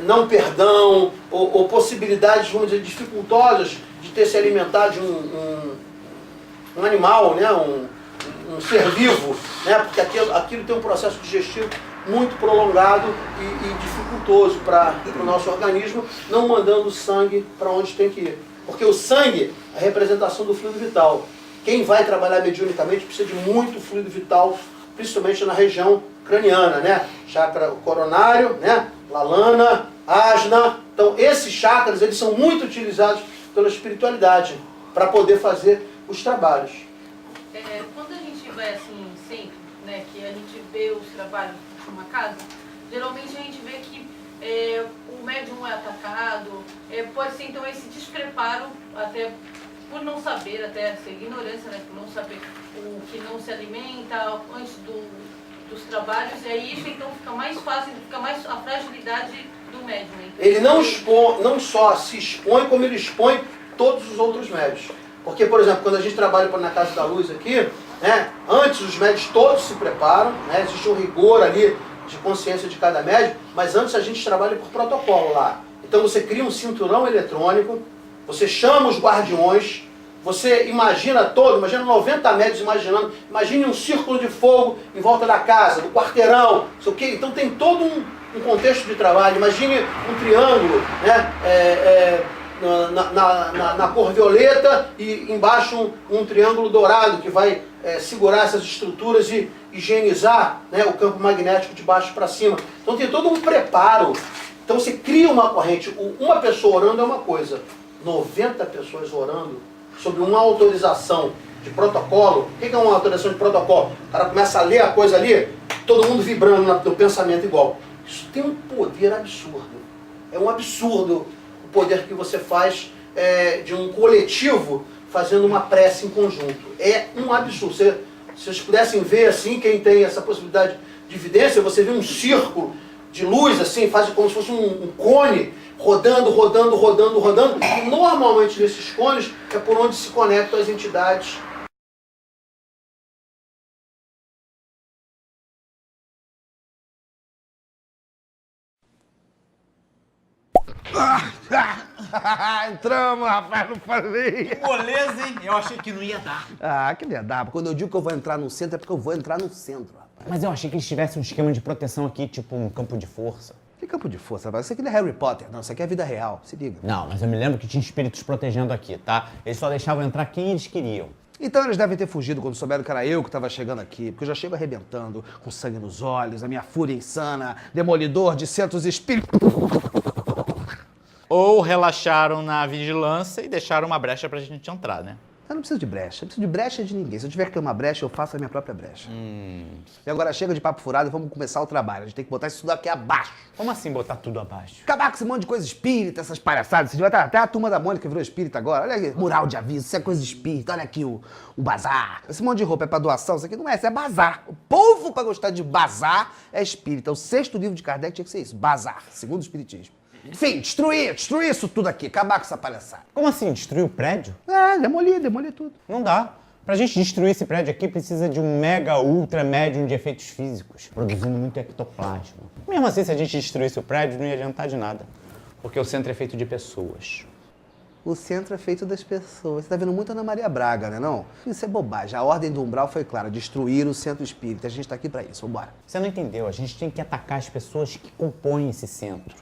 não perdão, ou possibilidades, vamos dizer, dificultosas de ter se alimentado de um animal, né, um ser vivo, né, porque aquilo tem um processo digestivo muito prolongado e dificultoso para o nosso organismo, não mandando sangue para onde tem que ir. Porque o sangue é a representação do fluido vital. Quem vai trabalhar mediunicamente precisa de muito fluido vital, principalmente na região craniana, né? Chakra coronário, né? Lalana, Ajna. Então, esses chakras, eles são muito utilizados pela espiritualidade para poder fazer os trabalhos. Quando a gente vai assim, sempre, né, que a gente vê os trabalhos de uma casa, geralmente a gente vê que o médium é atacado, pode ser então esse despreparo, até por não saber, até essa ignorância, né, por não saber o que não se alimenta antes dos trabalhos, e aí isso então fica mais fácil, fica mais a fragilidade do médium. Então, Ele não só se expõe, como ele expõe todos os outros médios. Porque, por exemplo, quando a gente trabalha na Casa da Luz aqui, né, antes os médios todos se preparam, né, existe um rigor ali de consciência de cada médium, mas antes a gente trabalha por protocolo lá. Então você cria um cinturão eletrônico, você chama os guardiões, você imagina 90 médios imaginando, imagine um círculo de fogo em volta da casa, do quarteirão, não sei o quê. Então tem todo um contexto de trabalho. Imagine um triângulo, né, na cor violeta e embaixo um triângulo dourado que vai segurar essas estruturas e higienizar, né, o campo magnético de baixo para cima. Então tem todo um preparo. Então você cria uma corrente. Uma pessoa orando é uma coisa, 90 pessoas orando sobre uma autorização de protocolo. O que é uma autorização de protocolo? O cara começa a ler a coisa ali, todo mundo vibrando no pensamento igual. Isso tem um poder absurdo. É um absurdo o poder que você faz de um coletivo fazendo uma prece em conjunto. É um absurdo. Se vocês pudessem ver assim, quem tem essa possibilidade de evidência, você vê um círculo de luz, assim, faz como se fosse um cone, rodando. E normalmente nesses cones é por onde se conectam as entidades. Entramos, rapaz, não falei. Moleza, hein? Eu achei que não ia dar. Ah, que não ia dar. Quando eu digo que eu vou entrar no centro, é porque eu vou entrar no centro, rapaz. Mas eu achei que eles tivessem um esquema de proteção aqui, tipo um campo de força. Que campo de força, rapaz? Isso aqui não é Harry Potter, não. Isso aqui é vida real. Se liga. Não, mas eu me lembro que tinha espíritos protegendo aqui, tá? Eles só deixavam entrar quem eles queriam. Então eles devem ter fugido quando souberam que era eu que estava chegando aqui, porque eu já chego arrebentando, com sangue nos olhos, a minha fúria insana, demolidor de centros espíritos. Ou relaxaram na vigilância e deixaram uma brecha pra gente entrar, né? Eu não preciso de brecha. Eu não preciso de brecha de ninguém. Se eu tiver que ter uma brecha, eu faço a minha própria brecha. E agora chega de papo furado e vamos começar o trabalho. A gente tem que botar isso tudo aqui abaixo. Como assim botar tudo abaixo? Acabar com esse monte de coisa espírita, essas palhaçadas. Você vai estar até a turma da Mônica virou espírita agora. Olha aqui, mural de aviso, isso é coisa espírita. Olha aqui o bazar. Esse monte de roupa é pra doação, isso aqui não é, isso é bazar. O povo, pra gostar de bazar, é espírita. O 6º livro de Kardec tinha que ser isso, bazar, segundo o espiritismo. Enfim, destruir isso tudo aqui, acabar com essa palhaçada. Como assim? Destruir o prédio? É, demolir tudo. Não dá. Pra gente destruir esse prédio aqui, precisa de um mega ultra médium de efeitos físicos, produzindo muito ectoplasma. Mesmo assim, se a gente destruísse o prédio, não ia adiantar de nada. Porque o centro é feito de pessoas. O centro é feito das pessoas. Você tá vendo muito Ana Maria Braga, né não? Isso é bobagem. A ordem do umbral foi clara, destruir o centro espírita. A gente tá aqui pra isso, vambora. Você não entendeu, a gente tem que atacar as pessoas que compõem esse centro.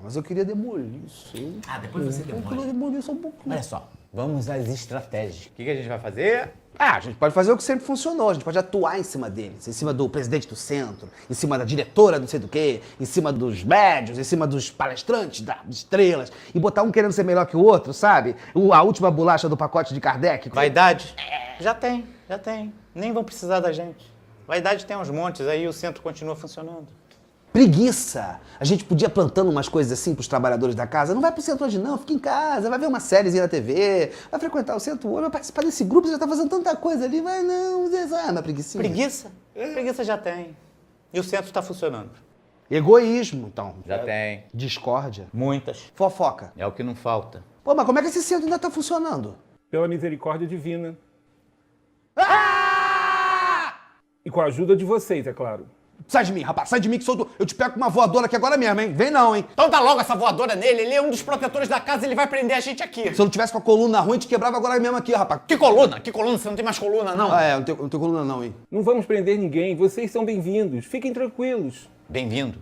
Mas eu queria demolir isso, hein? Ah, depois você demole. Eu queria demolir só um pouquinho. Olha só, vamos às estratégias. O que a gente vai fazer? Ah, a gente pode fazer o que sempre funcionou, a gente pode atuar em cima deles, em cima do presidente do centro, em cima da diretora não sei do quê, em cima dos médios, em cima dos palestrantes, das estrelas, e botar um querendo ser melhor que o outro, sabe? A última bolacha do pacote de Kardec. Vaidade? Já tem. Nem vão precisar da gente. Vaidade tem uns montes, aí o centro continua funcionando. Preguiça! A gente podia plantando umas coisas assim pros trabalhadores da casa. Não vai pro centro hoje não, fica em casa, vai ver uma sériezinha na TV, vai frequentar o centro hoje, vai participar desse grupo, você já tá fazendo tanta coisa ali, vai não, mas preguicinha. Preguiça? Preguiça já tem. E o centro está funcionando. Egoísmo, então. Já tem. Discórdia. Muitas. Fofoca. É o que não falta. Pô, mas como é que esse centro ainda tá funcionando? Pela misericórdia divina. Ah! E com a ajuda de vocês, é claro. Sai de mim, rapaz, sai de mim que eu te pego com uma voadora aqui agora mesmo, hein? Vem não, hein? Então dá logo essa voadora nele, ele é um dos protetores da casa, ele vai prender a gente aqui. Se eu não tivesse com a coluna ruim, te quebrava agora mesmo aqui, rapaz. Que coluna? Que coluna? Você não tem mais coluna, não? Ah, não tenho coluna não, hein? Não vamos prender ninguém, vocês são bem-vindos. Fiquem tranquilos. Bem-vindo.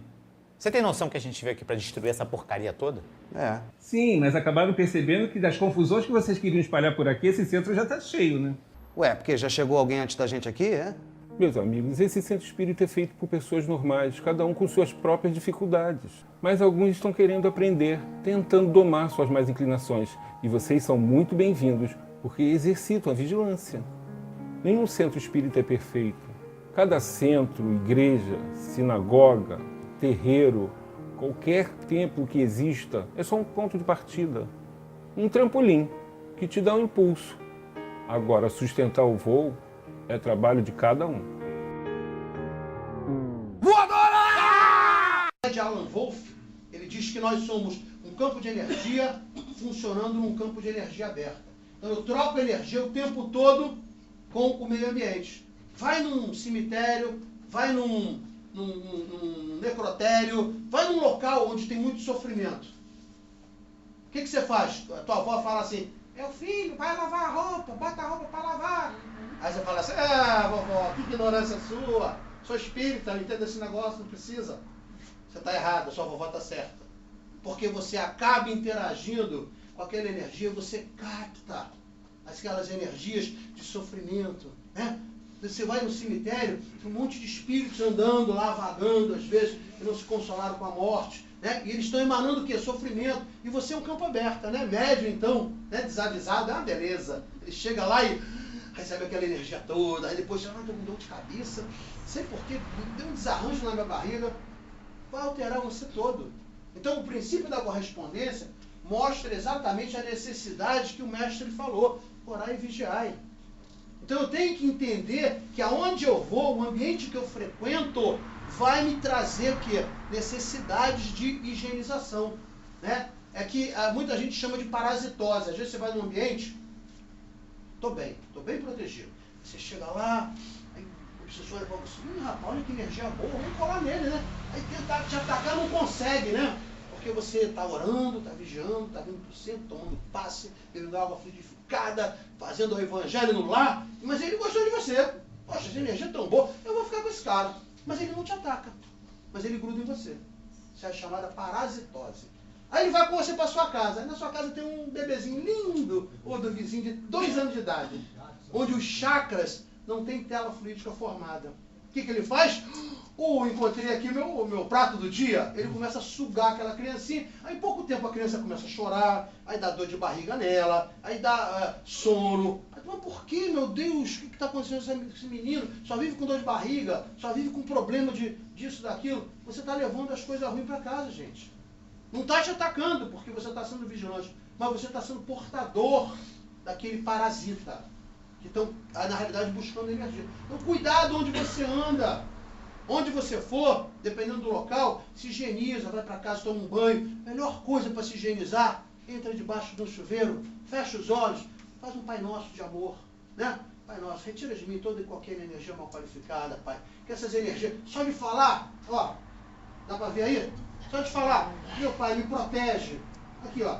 Você tem noção que a gente veio aqui pra destruir essa porcaria toda? É. Sim, mas acabaram percebendo que das confusões que vocês queriam espalhar por aqui, esse centro já tá cheio, né? Ué, porque já chegou alguém antes da gente aqui, é? Meus amigos, esse centro espírita é feito por pessoas normais, cada um com suas próprias dificuldades. Mas alguns estão querendo aprender, tentando domar suas más inclinações. E vocês são muito bem-vindos, porque exercitam a vigilância. Nenhum centro espírita é perfeito. Cada centro, igreja, sinagoga, terreiro, qualquer templo que exista, é só um ponto de partida. Um trampolim que te dá um impulso. Agora, sustentar o voo é trabalho de cada um. De Alan Wolff, ele diz que nós somos um campo de energia funcionando num campo de energia aberta. Então eu troco energia o tempo todo com o meio ambiente. Vai num cemitério, vai num necrotério, vai num local onde tem muito sofrimento. O que você faz? A tua avó fala assim, meu filho, vai lavar a roupa, bota a roupa para lavar. Aí você fala assim, vovó, que ignorância sua, sou espírita, não entendo esse negócio, não precisa. Você está errado, a sua vovó está certa. Porque você acaba interagindo com aquela energia, você capta aquelas energias de sofrimento, né? Você vai no cemitério, tem um monte de espíritos andando lá, vagando, às vezes, que não se consolaram com a morte, né? E eles estão emanando o quê? Sofrimento. E você é um campo aberto, né? Médio, então, né? Desavisado, é uma beleza. Ele chega lá e recebe aquela energia toda, aí depois, estou com dor de cabeça, não sei porquê, deu um desarranjo na minha barriga. Vai alterar você todo. Então, o princípio da correspondência mostra exatamente a necessidade que o mestre falou, orai e vigiai. Então, eu tenho que entender que aonde eu vou, o ambiente que eu frequento, vai me trazer o quê? Necessidades de higienização, né? É que muita gente chama de parasitose. Às vezes você vai num ambiente, estou bem protegido. Você chega lá, aí o obsessor fala assim, rapaz, olha que energia boa, vamos colar nele, né? Aí tentar te atacar não consegue, né? Porque você está orando, está vigiando, está vindo para o centro, tomando passe, bebendo água fluidificada, fazendo o evangelho no lar, mas ele gostou de você. Poxa, essa energia é tão boa, eu vou ficar com esse cara. Mas ele não te ataca, mas ele gruda em você. Isso é chamada parasitose. Aí ele vai com você para sua casa. Aí na sua casa tem um bebezinho lindo, ou do vizinho de 2 anos de idade, onde os chakras não tem tela fluídica formada. O que ele faz? Encontrei aqui meu prato do dia. Ele começa a sugar aquela criancinha. Aí em pouco tempo a criança começa a chorar, aí dá dor de barriga nela, aí dá sono. Aí, mas por que, meu Deus? O que está acontecendo com esse menino? Só vive com dor de barriga, só vive com problema disso, daquilo. Você está levando as coisas ruins para casa, gente. Não está te atacando porque você está sendo vigilante, mas você está sendo portador daquele parasita que estão, na realidade, buscando energia. Então, cuidado onde você anda. Onde você for, dependendo do local, se higieniza, vai para casa, toma um banho. Melhor coisa para se higienizar, entra debaixo de um chuveiro, fecha os olhos, faz um Pai Nosso de amor, né? Pai Nosso, retira de mim toda e qualquer energia mal qualificada, Pai. Que essas energias, só de falar, ó, dá para ver aí? Só de falar, meu Pai, me protege. Aqui, ó.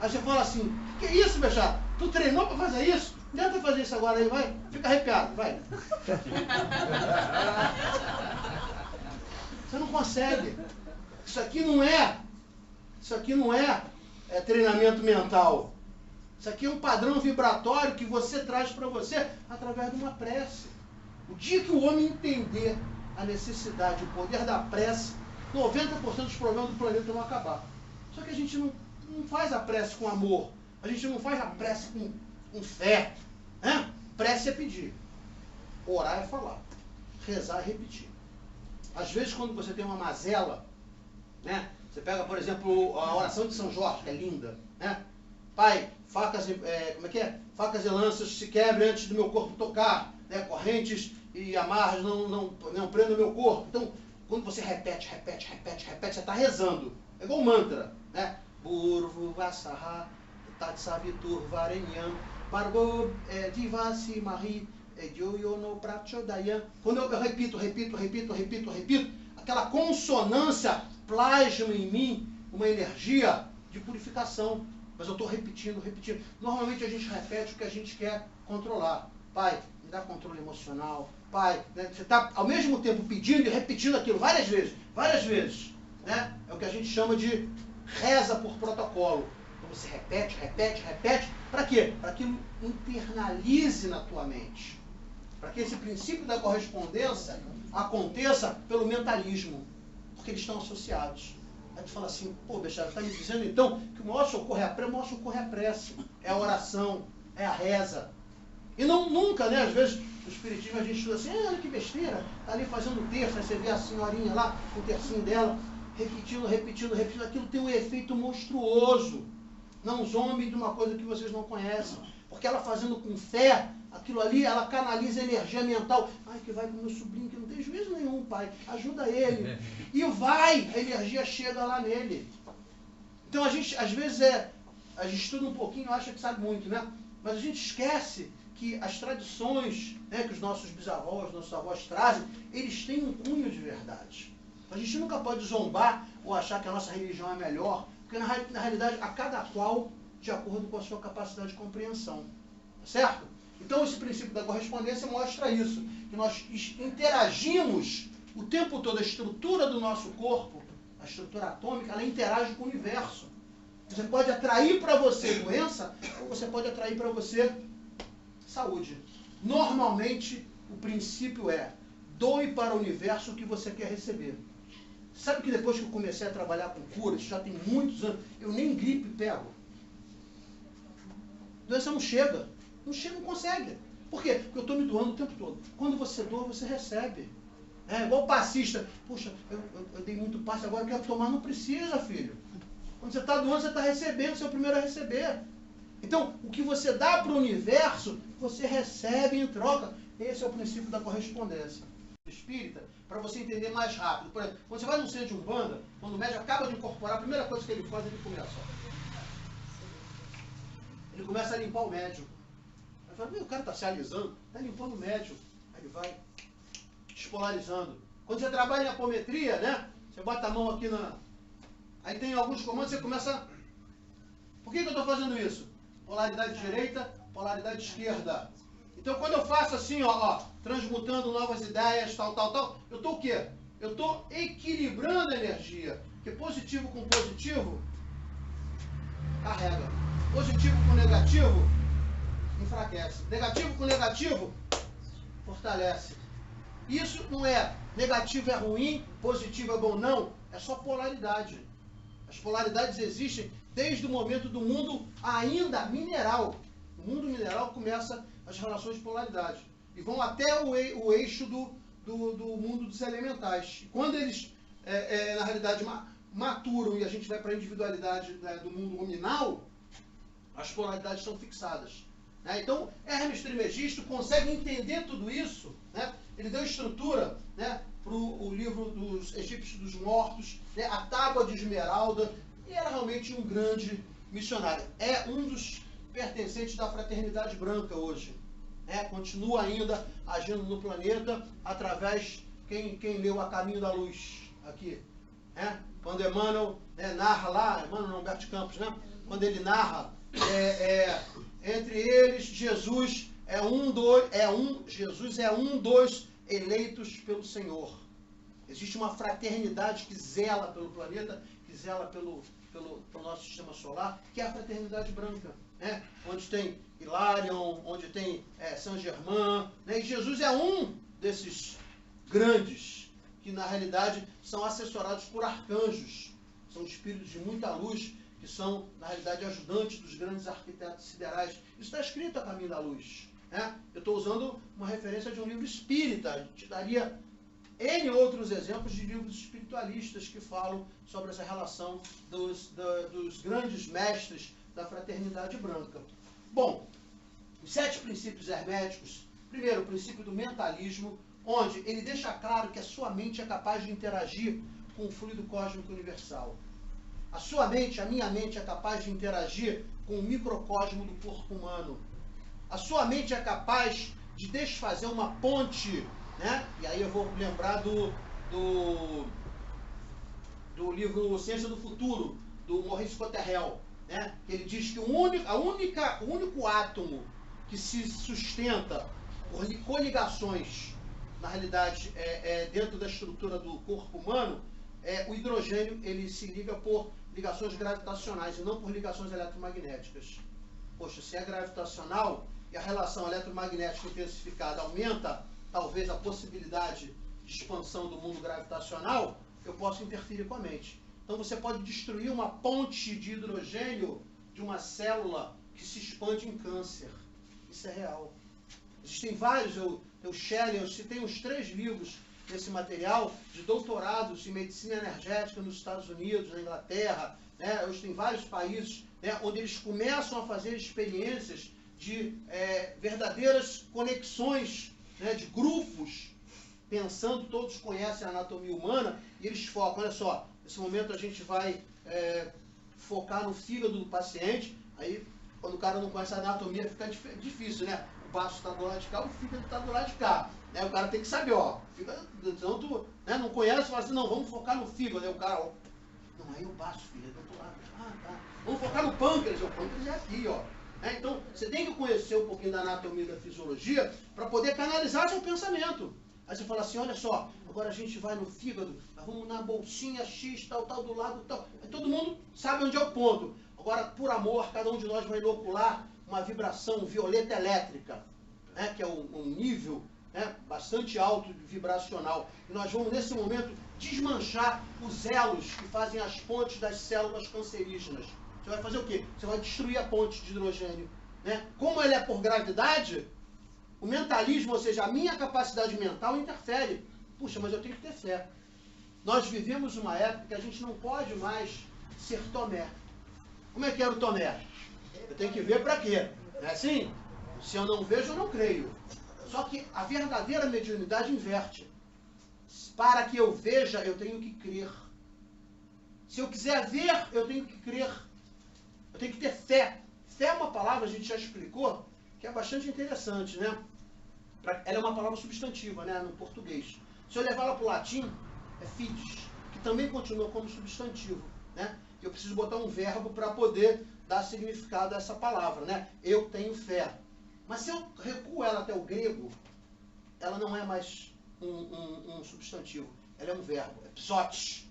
Aí você fala assim, que isso, meu chato? Tu treinou para fazer isso? Tenta fazer isso agora aí, vai. Fica arrepiado, vai. Você não consegue. Isso aqui não é treinamento mental. Isso aqui é um padrão vibratório que você traz para você através de uma prece. O dia que o homem entender a necessidade, o poder da prece, 90% dos problemas do planeta vão acabar. Só que a gente não faz a prece com amor. A gente não faz a prece com fé. Né? Prece é pedir. Orar é falar. Rezar é repetir. Às vezes, quando você tem uma mazela, né? Você pega, por exemplo, a oração de São Jorge, que é linda, né? Pai, facas e lanças se quebrem antes do meu corpo tocar, né? Correntes e amarras não prendam o meu corpo. Então, quando você repete, você está rezando. É igual um mantra, né? Burvu Vasaha, Tatsavitur Varenyan, Barbo Divasi Mahi, Edioyono Prachodayan. Quando eu repito, aquela consonância plasma em mim uma energia de purificação. Mas eu estou repetindo. Normalmente a gente repete o que a gente quer controlar. Pai, me dá controle emocional, Pai, né? Você está ao mesmo tempo pedindo e repetindo aquilo várias vezes, né? É o que a gente chama de reza por protocolo. Então você repete, para quê? Para que internalize na tua mente. Para que esse princípio da correspondência aconteça pelo mentalismo, porque eles estão associados. Aí tu fala assim, pô, Bechara, está me dizendo então que o maior socorro é a prece, é a oração, é a reza. E não nunca, né? Às vezes no espiritismo a gente estuda assim, olha que besteira, tá ali fazendo terço, aí você vê a senhorinha lá, com o tercinho dela, repetindo, aquilo tem um efeito monstruoso. Não zombe de uma coisa que vocês não conhecem. Porque ela fazendo com fé, aquilo ali, ela canaliza energia mental. Ai, que vai com meu sobrinho, que não tem juízo nenhum, pai. Ajuda ele. E vai, a energia chega lá nele. Então a gente, às vezes, a gente estuda um pouquinho, acha que sabe muito, né? Mas a gente esquece que as tradições, né, que os nossos bisavós, nossos avós trazem, eles têm um cunho de verdade. A gente nunca pode zombar ou achar que a nossa religião é melhor, porque na realidade, a cada qual de acordo com a sua capacidade de compreensão. Tá certo? Então esse princípio da correspondência mostra isso, que nós interagimos o tempo todo, a estrutura do nosso corpo, a estrutura atômica, ela interage com o universo. Você pode atrair para você doença, ou você pode atrair para você saúde. Normalmente, o princípio é, doe para o universo o que você quer receber. Sabe que depois que eu comecei a trabalhar com curas, já tem muitos anos, eu nem gripe pego. A doença não chega. Não consegue. Por quê? Porque eu estou me doando o tempo todo. Quando você doa, você recebe. É igual passista. Puxa, eu dei muito passe, agora eu quero tomar. Não precisa, filho. Quando você está doando, você está recebendo, você é o primeiro a receber. Então, o que você dá para o universo, você recebe em troca. Esse é o princípio da correspondência espírita, para você entender mais rápido. Por exemplo, quando você vai num centro de Umbanda, quando o médium acaba de incorporar, a primeira coisa que ele faz, ele começa a limpar o médium. Aí fala, o cara está se alisando, está limpando o médium. Aí ele vai despolarizando. Quando você trabalha em apometria, né? Você bota a mão aqui na... Aí tem alguns comandos, você começa... Por que eu estou fazendo isso? Polaridade direita, polaridade esquerda. Então quando eu faço assim, ó, transmutando novas ideias, tal, eu estou o quê? Eu estou equilibrando a energia. Porque positivo com positivo, carrega. Positivo com negativo, enfraquece. Negativo com negativo, fortalece. Isso não é negativo é ruim, positivo é bom, não. É só polaridade. As polaridades existem desde o momento do mundo ainda mineral. O mundo mineral começa as relações de polaridade. E vão até o eixo do mundo dos elementais. Quando eles, na realidade, maturam e a gente vai para a individualidade, né, do mundo nominal, as polaridades são fixadas. Né? Então, Hermes Trismegisto consegue entender tudo isso. Né? Ele deu estrutura, né, para o livro dos Egípcios dos Mortos, né, a Tábua de Esmeralda, e era realmente um grande missionário. É um dos pertencentes da Fraternidade Branca hoje. Né? Continua ainda agindo no planeta através, quem leu A Caminho da Luz aqui. Né? Quando Emmanuel, né, narra lá, Emmanuel Humberto Campos, né? Quando ele narra, entre eles, Jesus Jesus é um dos eleitos pelo Senhor. Existe uma fraternidade que zela pelo planeta, que zela pelo nosso sistema solar, que é a Fraternidade Branca, né? Onde tem Hilarion, onde tem Saint-Germain, né? E Jesus é um desses grandes, que na realidade são assessorados por arcanjos, são espíritos de muita luz, que são, na realidade, ajudantes dos grandes arquitetos siderais. Isso está escrito a Caminho da Luz. Né? Eu estou usando uma referência de um livro espírita. A gente daria N outros exemplos de livros espiritualistas que falam sobre essa relação dos grandes mestres da Fraternidade Branca. Bom, os 7 princípios herméticos. Primeiro, o princípio do mentalismo, onde ele deixa claro que a sua mente é capaz de interagir com o fluido cósmico universal. A sua mente, a minha mente, é capaz de interagir com o microcosmo do corpo humano. A sua mente é capaz de desfazer uma ponte, né? E aí eu vou lembrar do livro Ciência do Futuro, do Maurice Cotterell, né? Ele diz que o único átomo que se sustenta por coligações na realidade, dentro da estrutura do corpo humano, o hidrogênio ele se liga por ligações gravitacionais e não por ligações eletromagnéticas. Poxa, se é gravitacional e a relação eletromagnética intensificada aumenta, talvez, a possibilidade de expansão do mundo gravitacional, eu posso interferir com a mente. Então você pode destruir uma ponte de hidrogênio de uma célula que se expande em câncer. Isso é real. Existem vários, eu citei uns 3 livros desse material, de doutorados em medicina energética nos Estados Unidos, na Inglaterra, né? Hoje tem vários países, né, onde eles começam a fazer experiências de verdadeiras conexões, né, de grupos, pensando, todos conhecem a anatomia humana, e eles focam, olha só, nesse momento a gente vai focar no fígado do paciente, aí quando o cara não conhece a anatomia fica difícil, né? O baço está do lado de cá, o fígado está do lado de cá. Né? O cara tem que saber, ó, senão tu, né, não conhece, fala assim, não, vamos focar no fígado, aí o cara, ó, não, aí o baço, filho, do outro lado, tá. Vamos focar no pâncreas, o pâncreas é aqui, ó. Né? Então, você tem que conhecer um pouquinho da anatomia e da fisiologia para poder canalizar seu pensamento. Aí você fala assim, olha só, agora a gente vai no fígado, nós vamos na bolsinha X, tal, do lado, tal. Aí todo mundo sabe onde é o ponto. Agora, por amor, cada um de nós vai inocular uma vibração violeta elétrica, né, que é um nível, né, bastante alto vibracional. E nós vamos, nesse momento, desmanchar os elos que fazem as pontes das células cancerígenas. Você vai fazer o quê? Você vai destruir a ponte de hidrogênio. Né? Como ele é por gravidade, o mentalismo, ou seja, a minha capacidade mental interfere. Puxa, mas eu tenho que ter fé. Nós vivemos uma época que a gente não pode mais ser Tomé. Como é que era o Tomé? Eu tenho que ver para quê? Não é assim? Se eu não vejo, eu não creio. Só que a verdadeira mediunidade inverte. Para que eu veja, eu tenho que crer. Se eu quiser ver, eu tenho que crer. Eu tenho que ter fé. Fé é uma palavra, a gente já explicou, que é bastante interessante, né? Ela é uma palavra substantiva, né, no português. Se eu levar ela para o latim, é fides, que também continua como substantivo, né? Eu preciso botar um verbo para poder dar significado a essa palavra, né? Eu tenho fé. Mas se eu recuo ela até o grego, ela não é mais um substantivo. Ela é um verbo, é psotes.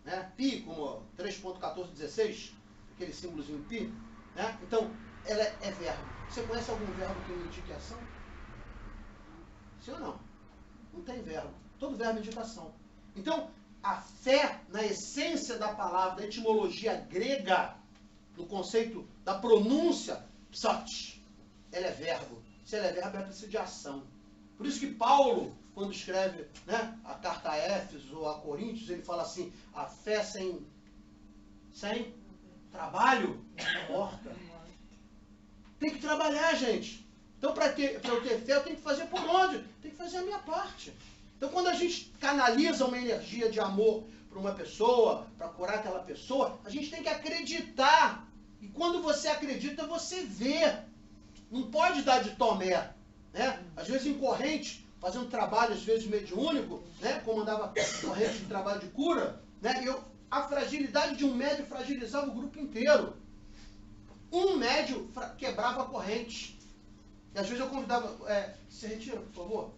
Né? Pi, como 3.1416, aquele símbolozinho pi. Né? Então, ela é verbo. Você conhece algum verbo que indique ação? Sim ou não? Não tem verbo. Todo verbo indica ação. Então, a fé, na essência da palavra, da etimologia grega, no conceito da pronúncia, psotes, ela é verbo. Se ela é verbo, ela precisa de ação. Por isso que Paulo, quando escreve, né, a carta a Éfeso ou a Coríntios, ele fala assim, a fé sem trabalho é morta. Tem que trabalhar, gente. Então, para eu ter fé, eu tenho que fazer por onde? Tem que fazer a minha parte. Então, quando a gente canaliza uma energia de amor para uma pessoa, para curar aquela pessoa, a gente tem que acreditar. E quando você acredita, você vê. Não pode dar de Tomé. Né? Às vezes em corrente, fazendo trabalho, às vezes mediúnico, né? Comandava corrente de trabalho de cura, né? A fragilidade de um médium fragilizava o grupo inteiro. Um médium quebrava a corrente. E às vezes eu convidava, se retira, por favor.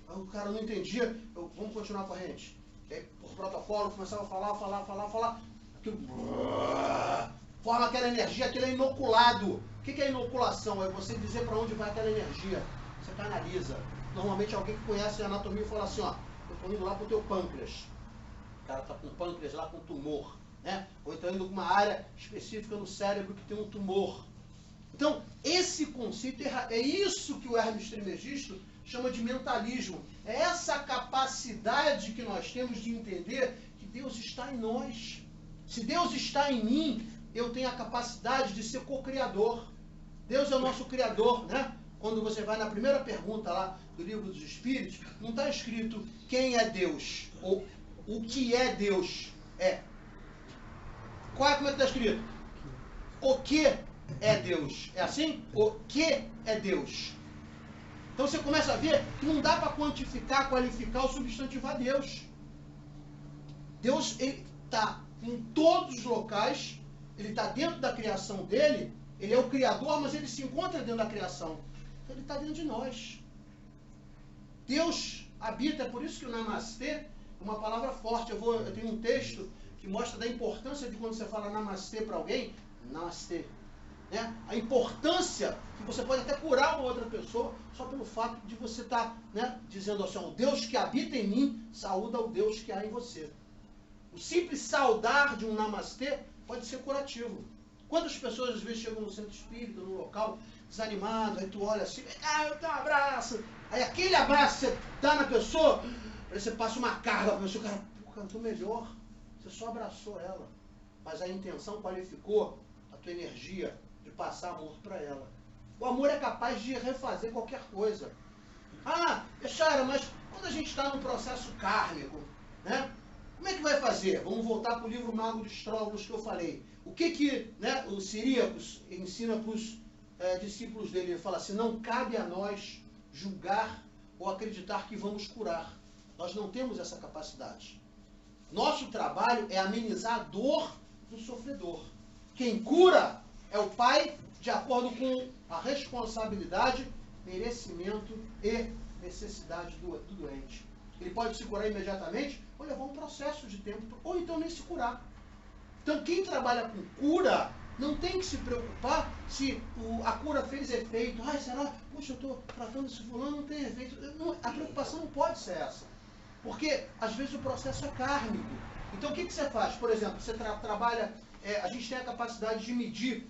O cara não entendia, vamos continuar a corrente. E aí, por protocolo, começava a falar. Aquilo, forma aquela energia, aquilo é inoculado. O que é inoculação? É você dizer para onde vai aquela energia. Você canaliza. Normalmente alguém que conhece a anatomia fala assim, ó, eu estou indo lá para o teu pâncreas. O cara está com pâncreas lá com tumor. Né? Ou então indo com uma área específica no cérebro que tem um tumor. Então, esse conceito é isso que o Hermes Trismegisto chama de mentalismo. É essa capacidade que nós temos de entender que Deus está em nós. Se Deus está em mim, eu tenho a capacidade de ser co-criador. Deus é o nosso criador, né? Quando você vai na primeira pergunta lá do Livro dos Espíritos, não está escrito quem é Deus, ou o que é Deus. Como é que está escrito? O que é Deus. É assim? O que é Deus. Então você começa a ver que não dá para quantificar, qualificar ou substantivar Deus. Deus, ele está em todos os locais, ele está dentro da criação dele, ele é o Criador, mas ele se encontra dentro da criação. Então ele está dentro de nós. Deus, Habita, é por isso que o namastê é uma palavra forte. Eu tenho um texto que mostra da importância de quando você fala namastê para alguém, namastê. Né? A importância que você pode até curar uma outra pessoa só pelo fato de você estar, né, dizendo assim, o Deus que habita em mim, saúda o Deus que há em você. O simples saudar de um namastê pode ser curativo. Quantas pessoas às vezes chegam no centro espírita, no local, desanimado, aí tu olha assim, eu dou um abraço. Aí aquele abraço que você dá na pessoa, aí você passa uma carga para a pessoa, cara, cantou melhor. Você só abraçou ela. Mas a intenção qualificou a tua energia de passar amor para ela. O amor é capaz de refazer qualquer coisa. Ah, Echara, mas quando a gente está num processo kármico, né? Como é que vai fazer? Vamos voltar para o livro Mago de Estrógulos que eu falei. O que né, o Ciríacos ensina para os discípulos dele? Ele fala assim, não cabe a nós julgar ou acreditar que vamos curar. Nós não temos essa capacidade. Nosso trabalho é amenizar a dor do sofredor. Quem cura é o Pai, de acordo com a responsabilidade, merecimento e necessidade do doente. Ele pode se curar imediatamente ou levar um processo de tempo, ou então nem se curar. Então quem trabalha com cura não tem que se preocupar se a cura fez efeito. Ai, será? Poxa, eu estou tratando esse fulano, não tem efeito. Não, a preocupação não pode ser essa. Porque às vezes o processo é kármico. Então o que você faz? Por exemplo, você trabalha, a gente tem a capacidade de medir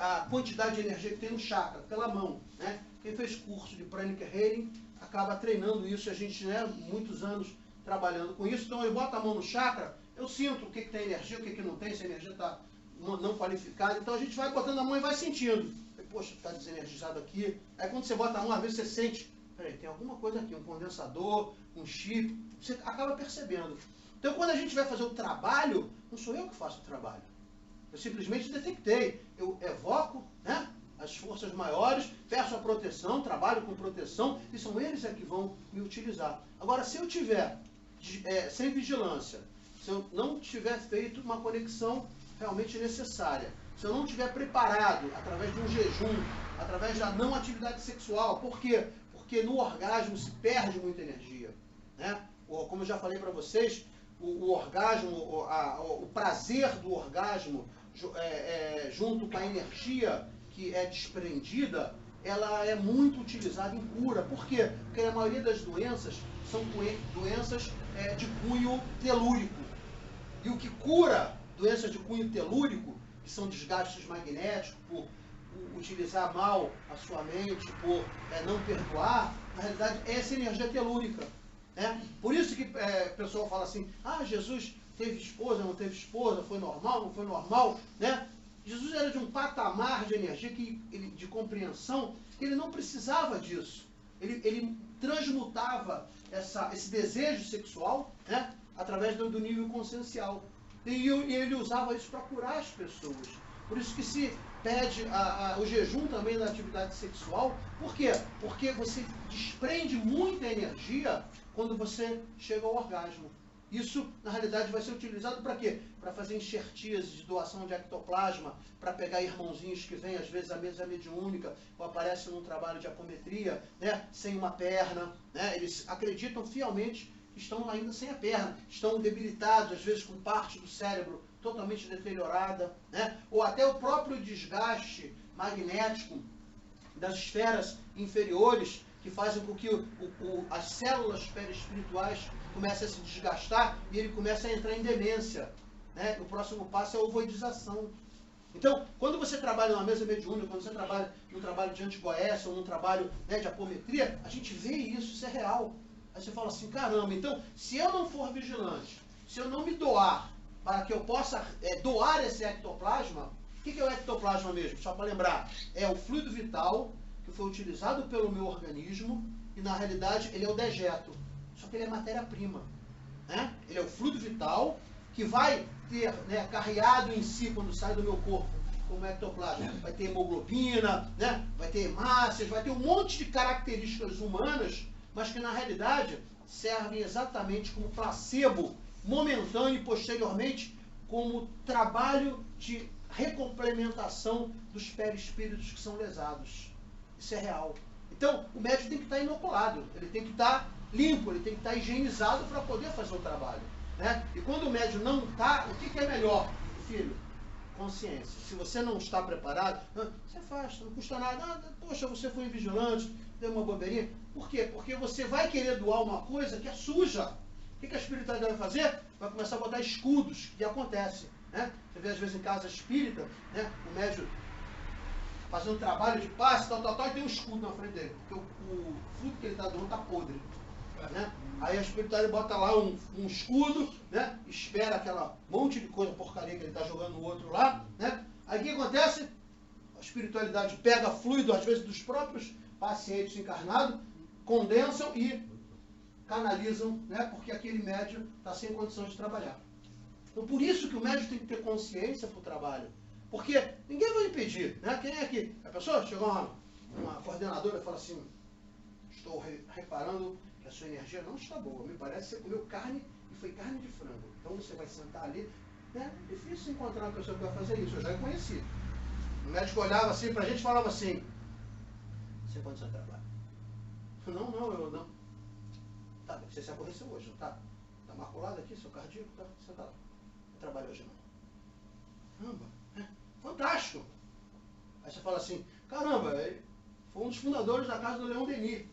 a quantidade de energia que tem no chakra, pela mão. Né? Quem fez curso de Pranic Healing acaba treinando isso, a gente, né, muitos anos trabalhando com isso. Então eu boto a mão no chakra, eu sinto o que tem energia, o que não tem, se a energia está não qualificada. Então a gente vai botando a mão e vai sentindo. Poxa, está desenergizado aqui. Aí quando você bota a mão, às vezes você sente, peraí, tem alguma coisa aqui, um condensador, um chip, você acaba percebendo. Então quando a gente vai fazer o trabalho, não sou eu que faço o trabalho. Eu simplesmente detectei, eu evoco, né, as forças maiores, peço a proteção, trabalho com proteção, e são eles que vão me utilizar. Agora, se eu tiver sem vigilância, se eu não tiver feito uma conexão realmente necessária, se eu não tiver preparado, através de um jejum, através da não atividade sexual, por quê? Porque no orgasmo se perde muita energia. Né? Como eu já falei para vocês, o orgasmo, o prazer do orgasmo, junto com a energia que é desprendida, ela é muito utilizada em cura. Por quê? Porque a maioria das doenças são doenças de cunho telúrico. E o que cura doenças de cunho telúrico, que são desgastes magnéticos, por utilizar mal a sua mente, por não perdoar, na realidade é essa energia telúrica. Né? Por isso que o pessoal fala assim, Jesus teve esposa, não teve esposa, foi normal, não foi normal, né? Jesus era de um patamar de energia, de compreensão, que ele não precisava disso. Ele transmutava esse desejo sexual, né, através do nível consciencial. E ele usava isso para curar as pessoas. Por isso que se pede o jejum também da atividade sexual. Por quê? Porque você desprende muita energia quando você chega ao orgasmo. Isso, na realidade, vai ser utilizado para quê? Para fazer enxertias de doação de ectoplasma, para pegar irmãozinhos que vêm, às vezes, à mesa mediúnica, ou aparecem num trabalho de apometria, né, sem uma perna. Né, eles acreditam fielmente que estão ainda sem a perna, estão debilitados, às vezes com parte do cérebro totalmente deteriorada, né, ou até o próprio desgaste magnético das esferas inferiores, que fazem com que as células perispirituais comecem a se desgastar e ele começa a entrar em demência. Né? O próximo passo é a ovoidização. Então, quando você trabalha numa mesa mediúnica, quando você trabalha num trabalho de antigoécia ou num trabalho, né, de apometria, a gente vê isso é real. Aí você fala assim, caramba, então, se eu não for vigilante, se eu não me doar para que eu possa doar esse ectoplasma, o que é o ectoplasma mesmo? Só para lembrar, é o fluido vital que foi utilizado pelo meu organismo e, na realidade, ele é o dejeto. Só que ele é matéria-prima. Né? Ele é o fluido vital que vai ter, né, carreado em si, quando sai do meu corpo, como ectoplasma. Vai ter hemoglobina, né? Vai ter hemácias, vai ter um monte de características humanas, mas que, na realidade, servem exatamente como placebo momentâneo e, posteriormente, como trabalho de recomplementação dos perispíritos que são lesados. Isso é real. Então, o médium tem que estar inoculado, ele tem que estar limpo, ele tem que estar higienizado para poder fazer o trabalho. Né? E quando o médium não está, o que é melhor? Filho, consciência. Se você não está preparado, você afasta, não custa nada. Poxa, você foi invigilante, deu uma bobeirinha. Por quê? Porque você vai querer doar uma coisa que é suja. O que a espiritualidade vai fazer? Vai começar a botar escudos, que acontece. Né? Você vê às vezes em casa espírita, né? O médium fazendo trabalho de passe, tal, e tem um escudo na frente dele, porque o fruto que ele está doando está podre. Né? Aí a espiritualidade bota lá um escudo, né? Espera aquela monte de coisa, porcaria que ele está jogando no outro lá. Né? Aí o que acontece? A espiritualidade pega fluido, às vezes, dos próprios pacientes encarnados, condensam e canalizam, né? Porque aquele médium está sem condições de trabalhar. Então, por isso que o médium tem que ter consciência para o trabalho. Porque ninguém vai impedir. Né? Quem é aqui? A pessoa chegou uma coordenadora e fala assim, estou reparando que a sua energia não está boa. Me parece que você comeu carne e foi carne de frango. Então você vai sentar ali. Né? É difícil encontrar uma pessoa que vai fazer isso. Eu já conheci. O médico olhava assim para a gente e falava assim, você pode seu trabalho? Não, eu não. Tá, você se aborreceu hoje, não tá? Tá maculado aqui, seu cardíaco, tá? Senta lá. Não trabalho hoje não. Caramba, fantástico. Aí você fala assim, caramba, foi um dos fundadores da casa do Leon Denis.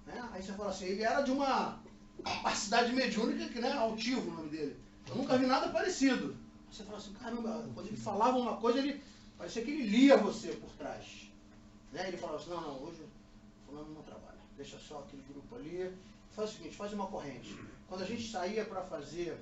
Né? Aí você fala assim, ele era de uma capacidade mediúnica, que, né, altivo o nome dele. Eu nunca vi nada parecido. Aí você fala assim, caramba, quando ele falava uma coisa, parecia que ele lia você por trás. Né? Ele falava assim, não, hoje fulano não trabalha. Deixa só aquele grupo ali. Faz o seguinte, faz uma corrente. Quando a gente saía para fazer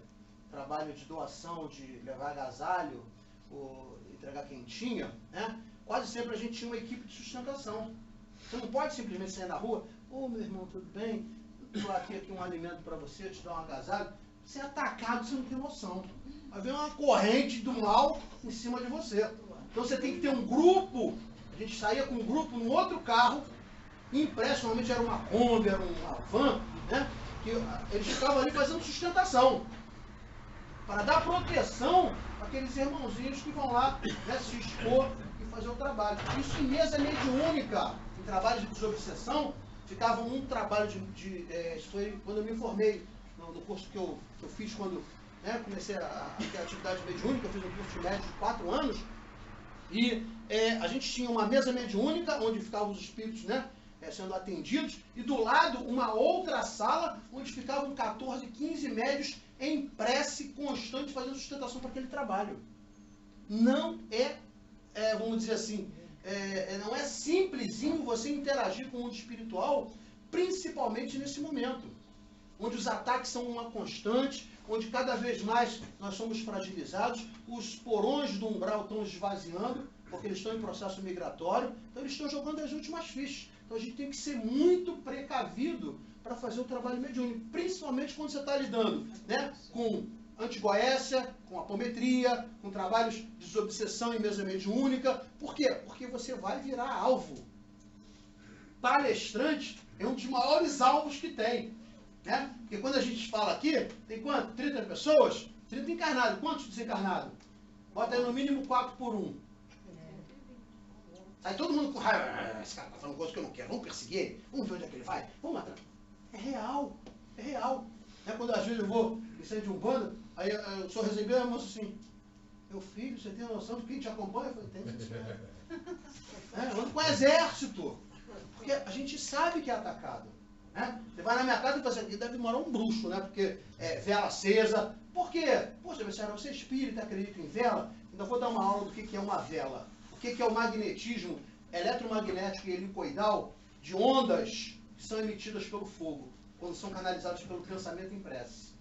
trabalho de doação, de levar agasalho, ou entregar quentinha, né? Quase sempre a gente tinha uma equipe de sustentação. Você não pode simplesmente sair na rua, meu irmão, tudo bem? Eu doar aqui um alimento para você, te dar um agasalho. Você é atacado, você não tem noção. Vai ver uma corrente do mal em cima de você. Então você tem que ter um grupo. A gente saía com um grupo num outro carro, impresso, normalmente era uma Kombi, era uma van, né? Que eles ficavam ali fazendo sustentação. Para dar proteção àqueles irmãozinhos que vão lá, né, se expor e fazer o trabalho. Isso em mesa mediúnica, em trabalho de desobsessão, ficava um trabalho isso foi quando eu me formei, no curso que eu fiz quando, né, comecei a ter atividade mediúnica, eu fiz um curso de médico de 4 anos, e a gente tinha uma mesa mediúnica, onde ficavam os espíritos, né, sendo atendidos, e do lado uma outra sala, onde ficavam 14, 15 médios em prece constante, fazendo sustentação para aquele trabalho. Não vamos dizer assim, não é simplesinho você interagir com o mundo espiritual, principalmente nesse momento, onde os ataques são uma constante, onde cada vez mais nós somos fragilizados, os porões do umbral estão esvaziando, porque eles estão em processo migratório, então eles estão jogando as últimas fichas. Então a gente tem que ser muito precavido para fazer o trabalho mediúnico, principalmente quando você está lidando, né, com antigoécia, com apometria, com trabalhos de desobsessão em mesa mediúnica. Por quê? Porque você vai virar alvo. Palestrante é um dos maiores alvos que tem. Né? Porque quando a gente fala aqui, tem quanto? 30 pessoas? 30 encarnados. Quantos desencarnados? Bota aí no mínimo 4 por 1. Sai todo mundo com raiva. Esse cara tá falando coisa que eu não quero. Vamos perseguir ele. Vamos ver onde é que ele vai. Vamos atrás. É real. É real. Né? Quando às vezes eu vou e sair de um bando, aí eu só recebi a moça assim, meu filho, você tem noção de quem te acompanha? Eu falei, tem. Eu ando com o exército. Porque a gente sabe que é atacado. Né? Você vai na minha casa e fala assim, aqui deve morar um bruxo, né? Porque vela acesa. Por quê? Poxa, você é espírita, acredita em vela? Então eu vou dar uma aula do que é uma vela. O que é o magnetismo eletromagnético e helicoidal de ondas que são emitidas pelo fogo, quando são canalizadas pelo pensamento em prece.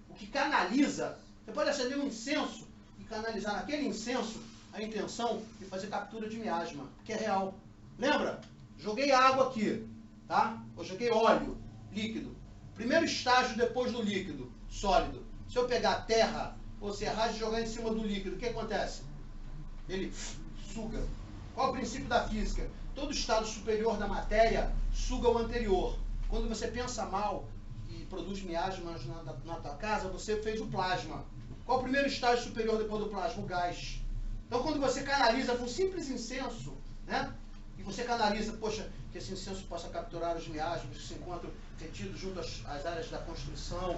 O que canaliza, você pode acender um incenso e canalizar naquele incenso a intenção de fazer captura de miasma, que é real. Lembra? Joguei água aqui, tá? Eu joguei óleo líquido. Primeiro estágio depois do líquido, sólido. Se eu pegar a terra, ou serragem e jogar em cima do líquido, o que acontece? Ele suga. Qual é o princípio da física? Todo estado superior da matéria suga o anterior. Quando você pensa mal e produz miasmas na tua casa, você fez o plasma. Qual é o primeiro estágio superior depois do plasma? O gás. Então quando você canaliza com um simples incenso, né? E você canaliza, poxa, que esse incenso possa capturar os miasmas que se encontram retidos junto às áreas da construção,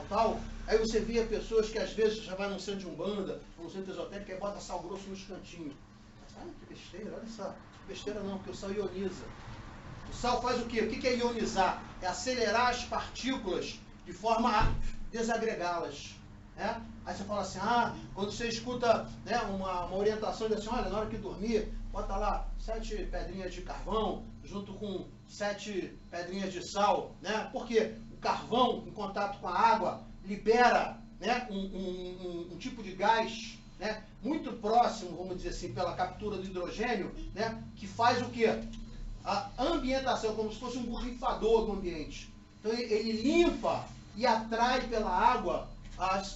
tal. Aí você via pessoas que às vezes já vai num centro de umbanda, num centro esotérico, e bota sal grosso nos cantinhos. Ah, que besteira, olha só. Besteira não, porque o sal ioniza. O sal faz o quê? O que é ionizar? É acelerar as partículas de forma a desagregá-las. Né? Aí você fala assim, quando você escuta, né, uma orientação de assim, olha, na hora que dormir, bota lá 7 pedrinhas de carvão junto com 7 pedrinhas de sal, né? Porque o carvão, em contato com a água, libera, né, um tipo de gás, né, muito próximo, vamos dizer assim, pela captura do hidrogênio, né, que faz o quê? A ambientação, como se fosse um borrifador do ambiente. Então ele limpa e atrai pela água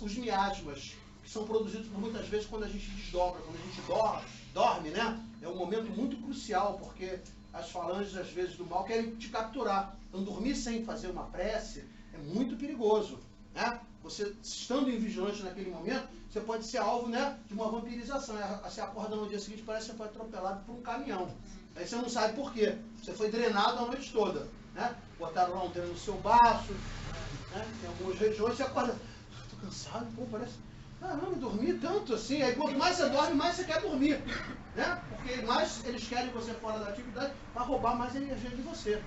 os miasmas, que são produzidos muitas vezes quando a gente desdobra, quando a gente dorme, né? É um momento muito crucial, porque as falanges, às vezes, do mal querem te capturar. Então, dormir sem fazer uma prece é muito perigoso, né? Você, estando em vigilante naquele momento, você pode ser alvo, né, de uma vampirização. Você acorda no dia seguinte, parece que você foi atropelado por um caminhão. Aí você não sabe por quê. Você foi drenado a noite toda, né? Botaram lá um dreno no seu baço, né? Tem algumas regiões, você acorda... Tô cansado, pô, parece... Caramba, dormi tanto assim. Aí quanto mais você dorme, mais você quer dormir, né? Porque mais eles querem você fora da atividade para roubar mais energia de você.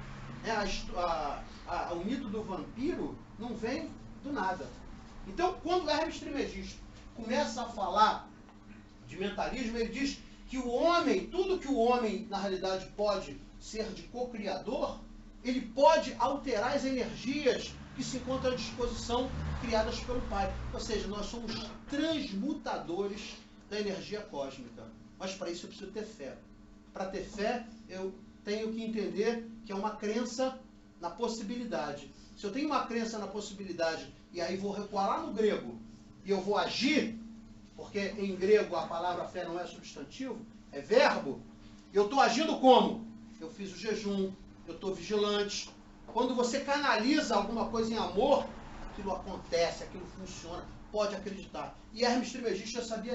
O mito do vampiro não vem do nada. Então, quando o Hermes Trismegisto começa a falar de mentalismo, ele diz que o homem, tudo que o homem, na realidade, pode ser de co-criador, ele pode alterar as energias que se encontram à disposição criadas pelo Pai. Ou seja, nós somos transmutadores da energia cósmica. Mas para isso eu preciso ter fé. Para ter fé, eu tenho que entender que é uma crença na possibilidade. Se eu tenho uma crença na possibilidade, e aí vou recuar lá no grego, e eu vou agir, porque em grego a palavra fé não é substantivo, é verbo, eu estou agindo como? Eu fiz o jejum, eu estou vigilante. Quando você canaliza alguma coisa em amor, aquilo acontece, aquilo funciona, pode acreditar. E Hermes Trismegisto já sabia